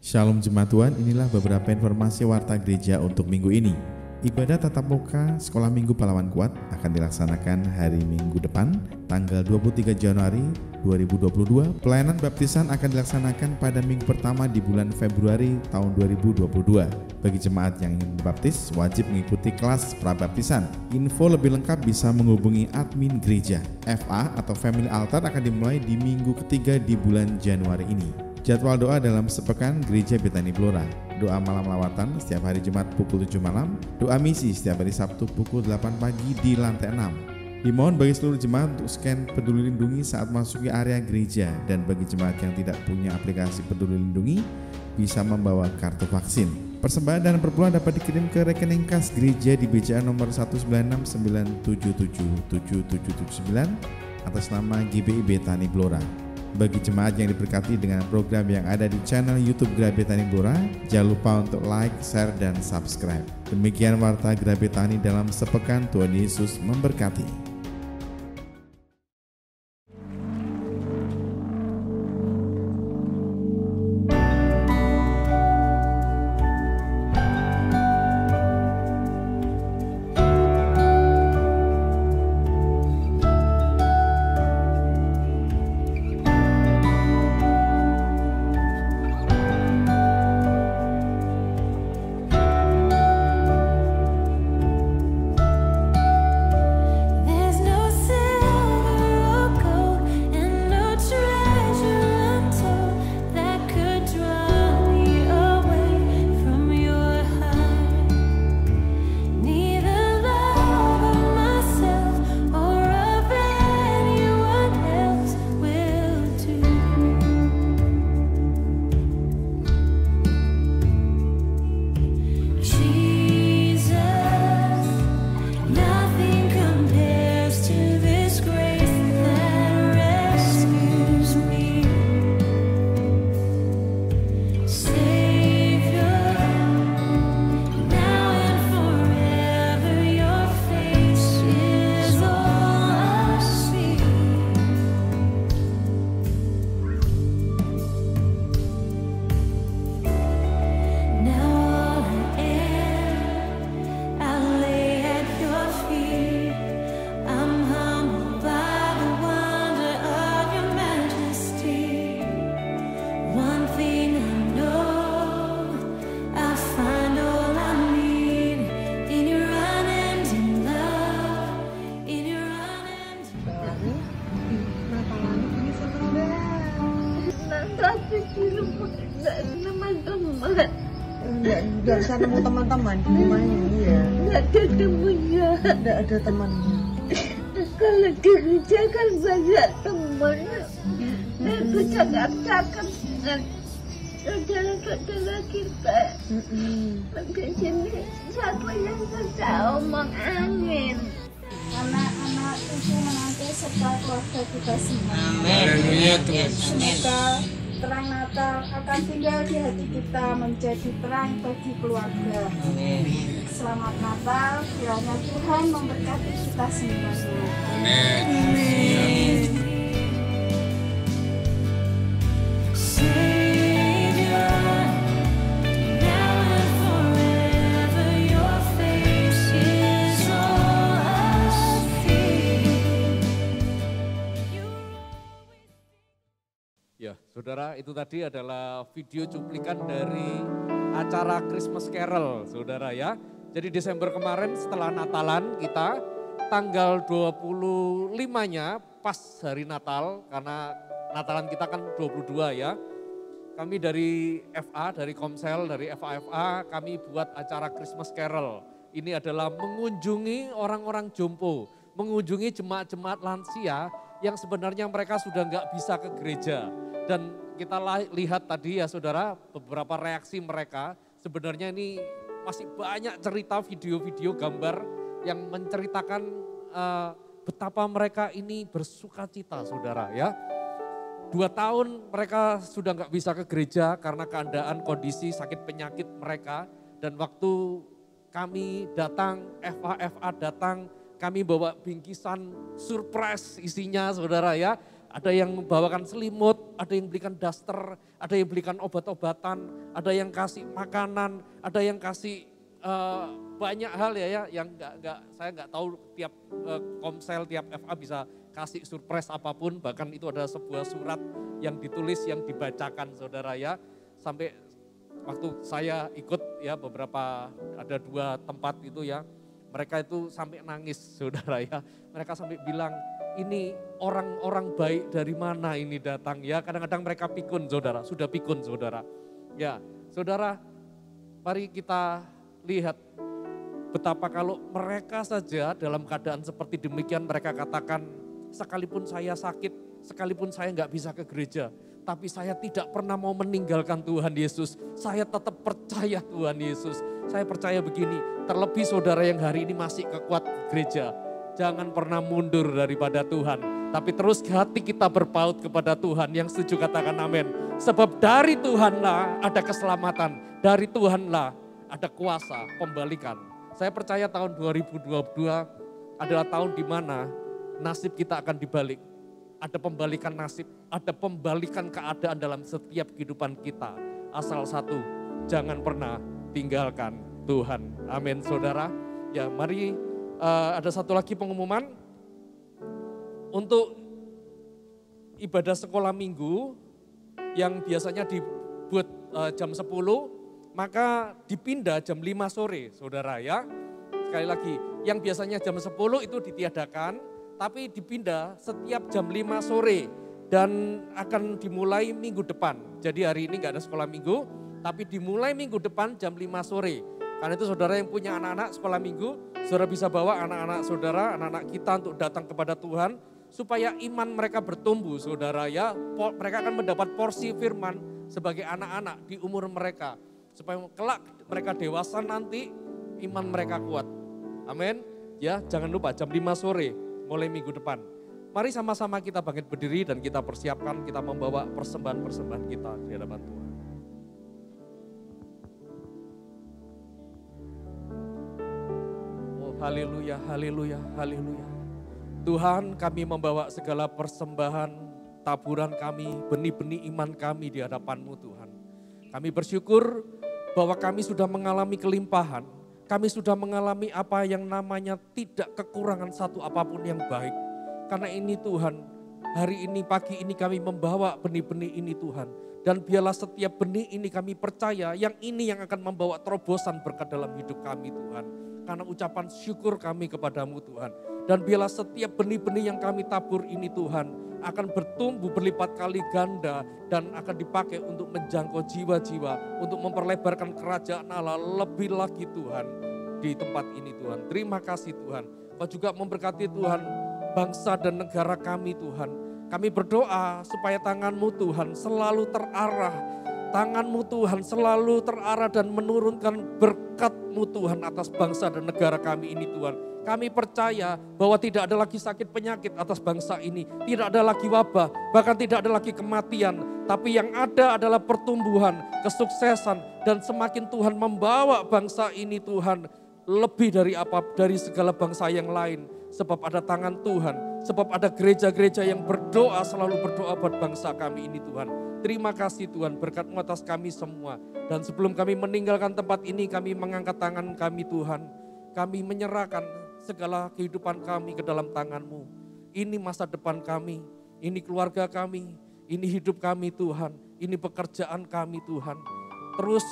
F: Shalom Jemaat Tuhan, inilah beberapa informasi warta gereja untuk minggu ini. Ibadah tatap muka Sekolah Minggu Pahlawan Kuat akan dilaksanakan hari Minggu depan, tanggal 23 Januari 2022. Pelayanan baptisan akan dilaksanakan pada minggu pertama di bulan Februari tahun 2022. Bagi jemaat yang ingin baptis, wajib mengikuti kelas prabaptisan. Info lebih lengkap bisa menghubungi admin gereja. FA atau Family Altar akan dimulai di minggu ketiga di bulan Januari ini. Jadwal doa dalam sepekan Gereja Betani Blora. Doa malam lawatan setiap hari Jumat pukul 7 malam. Doa misi setiap hari Sabtu pukul 8 pagi di lantai 6. Dimohon bagi seluruh jemaat untuk scan Peduli Lindungi saat masuki area gereja, dan bagi jemaat yang tidak punya aplikasi Peduli Lindungi bisa membawa kartu vaksin. Persembahan dan perpuluhan dapat dikirim ke rekening kas gereja di BCA nomor 19697777779 atas nama GBI Betani Blora. Bagi jemaat yang diberkati dengan program yang ada di channel YouTube Gereja Betani Blora, jangan lupa untuk like, share, dan subscribe. Demikian Warta Gereja Betani dalam sepekan. Tuhan Yesus memberkati.
D: Nggak bisa nemu teman-teman di rumahnya, ya.
G: Nggak ada temannya.
D: Nggak ada temannya.
G: Kalau di gereja kan banyak teman. Dan bercakap-cakap dengan saudara-saudara kita. Di sini siapa yang bisa omong angin?
H: Anak-anak cucu menantu serta keluarga kita semua.
I: Haleluya Tuhan.
H: Semoga terang Natal akan tinggal di hati kita, menjadi terang bagi keluarga. Selamat Natal, kiranya Tuhan memberkati kita semuanya.
I: Amin.
B: Ya, saudara, itu tadi adalah video cuplikan dari acara Christmas Carol, saudara ya. Jadi Desember kemarin setelah Natalan kita, tanggal 25-nya pas hari Natal, karena Natalan kita kan 22 ya. Kami dari FA, dari Komsel, dari FA, kami buat acara Christmas Carol. Ini adalah mengunjungi orang-orang jompo, mengunjungi jemaat-jemaat lansia yang sebenarnya mereka sudah nggak bisa ke gereja. Dan kita lihat tadi ya saudara, beberapa reaksi mereka, sebenarnya ini masih banyak cerita, video-video, gambar yang menceritakan betapa mereka ini bersukacita saudara ya. 2 tahun mereka sudah nggak bisa ke gereja karena keadaan kondisi sakit penyakit mereka. Dan waktu kami datang, FA datang, kami bawa bingkisan surprise isinya saudara ya. Ada yang membawakan selimut, ada yang belikan daster, ada yang belikan obat-obatan, ada yang kasih makanan, ada yang kasih banyak hal ya yang saya nggak tahu tiap Komsel, tiap FA bisa kasih surprise apapun. Bahkan itu ada sebuah surat yang ditulis, yang dibacakan saudara ya. Sampai waktu saya ikut ya beberapa, ada 2 tempat itu ya. Mereka itu sampai nangis saudara ya. Mereka sampai bilang, ini orang-orang baik dari mana ini datang ya. Kadang-kadang mereka pikun saudara, sudah pikun saudara. Ya saudara, mari kita lihat Betapa kalau mereka saja dalam keadaan seperti demikian mereka katakan, sekalipun saya sakit, sekalipun saya nggak bisa ke gereja, tapi saya tidak pernah mau meninggalkan Tuhan Yesus. Saya tetap percaya Tuhan Yesus. Saya percaya begini, terlebih saudara yang hari ini masih kekuat gereja, jangan pernah mundur daripada Tuhan. Tapi terus hati kita berpaut kepada Tuhan. Yang setuju katakan amin. Sebab dari Tuhanlah ada keselamatan, dari Tuhanlah ada kuasa pembalikan. Saya percaya tahun 2022 adalah tahun di mana nasib kita akan dibalik. Ada pembalikan nasib, ada pembalikan keadaan dalam setiap kehidupan kita. Asal satu, jangan pernah tinggalkan Tuhan. Amin saudara. Ya mari ada satu lagi pengumuman. Untuk ibadah sekolah minggu yang biasanya dibuat jam 10, maka dipindah jam 5 sore saudara ya. Sekali lagi, yang biasanya jam 10 itu ditiadakan, tapi dipindah setiap jam 5 sore dan akan dimulai minggu depan. Jadi hari ini gak ada sekolah minggu, tapi dimulai minggu depan jam 5 sore. Karena itu saudara yang punya anak-anak sekolah minggu, saudara bisa bawa anak-anak saudara, anak-anak kita untuk datang kepada Tuhan, supaya iman mereka bertumbuh saudara ya. Mereka akan mendapat porsi firman sebagai anak-anak di umur mereka. Supaya kelak mereka dewasa nanti iman mereka kuat. Amin. Ya, jangan lupa jam 5 sore mulai minggu depan. Mari sama-sama kita bangkit berdiri dan kita persiapkan, kita membawa persembahan-persembahan kita di hadapan Tuhan. Oh, haleluya, haleluya, haleluya. Tuhan, kami membawa segala persembahan, taburan kami, benih-benih iman kami di hadapan-Mu Tuhan. Kami bersyukur bahwa kami sudah mengalami kelimpahan, kami sudah mengalami apa yang namanya tidak kekurangan satu apapun yang baik. Karena ini Tuhan, hari ini pagi ini kami membawa benih-benih ini Tuhan. Dan biarlah setiap benih ini kami percaya yang ini yang akan membawa terobosan berkat dalam hidup kami Tuhan. Karena ucapan syukur kami kepadamu Tuhan. Dan biarlah setiap benih-benih yang kami tabur ini Tuhan akan bertumbuh berlipat kali ganda dan akan dipakai untuk menjangkau jiwa-jiwa, untuk memperlebarkan kerajaan Allah lebih lagi Tuhan di tempat ini Tuhan. Terima kasih Tuhan. Kau juga memberkati Tuhan bangsa dan negara kami Tuhan. Kami berdoa supaya tangan-Mu Tuhan selalu terarah. Tangan-Mu Tuhan selalu terarah dan menurunkan berkat-Mu Tuhan atas bangsa dan negara kami ini Tuhan. Kami percaya bahwa tidak ada lagi sakit penyakit atas bangsa ini. Tidak ada lagi wabah, bahkan tidak ada lagi kematian. Tapi yang ada adalah pertumbuhan, kesuksesan. Dan semakin Tuhan membawa bangsa ini Tuhan lebih dari segala bangsa yang lain. Sebab ada tangan Tuhan, sebab ada gereja-gereja yang berdoa, selalu berdoa buat bangsa kami ini Tuhan. Terima kasih Tuhan, berkat-Mu atas kami semua. Dan sebelum kami meninggalkan tempat ini, kami mengangkat tangan kami Tuhan. Kami menyerahkan segala kehidupan kami ke dalam tangan-Mu. Ini masa depan kami, ini keluarga kami, ini hidup kami Tuhan, ini pekerjaan kami Tuhan. Terus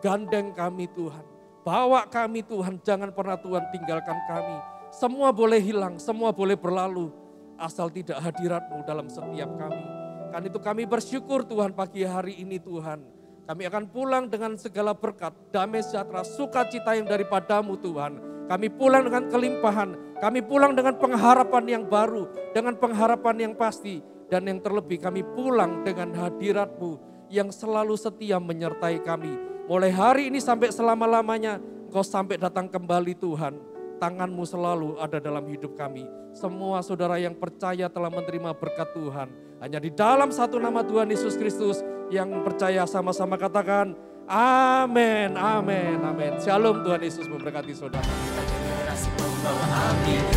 B: gandeng kami Tuhan, bawa kami Tuhan, jangan pernah Tuhan tinggalkan kami. Semua boleh hilang, semua boleh berlalu, asal tidak hadirat-Mu dalam setiap kami. Karena itu kami bersyukur Tuhan pagi hari ini Tuhan. Kami akan pulang dengan segala berkat, damai sejahtera, sukacita yang daripada-Mu Tuhan. Kami pulang dengan kelimpahan, kami pulang dengan pengharapan yang baru, dengan pengharapan yang pasti. Dan yang terlebih kami pulang dengan hadirat-Mu yang selalu setia menyertai kami. Mulai hari ini sampai selama-lamanya, Engkau sampai datang kembali Tuhan. Tangan-Mu selalu ada dalam hidup kami. Semua saudara yang percaya telah menerima berkat Tuhan. Hanya di dalam satu nama Tuhan Yesus Kristus yang percaya sama-sama katakan, amin, amin, amin. Shalom, Tuhan Yesus memberkati saudara.
J: Generasi pembawa api.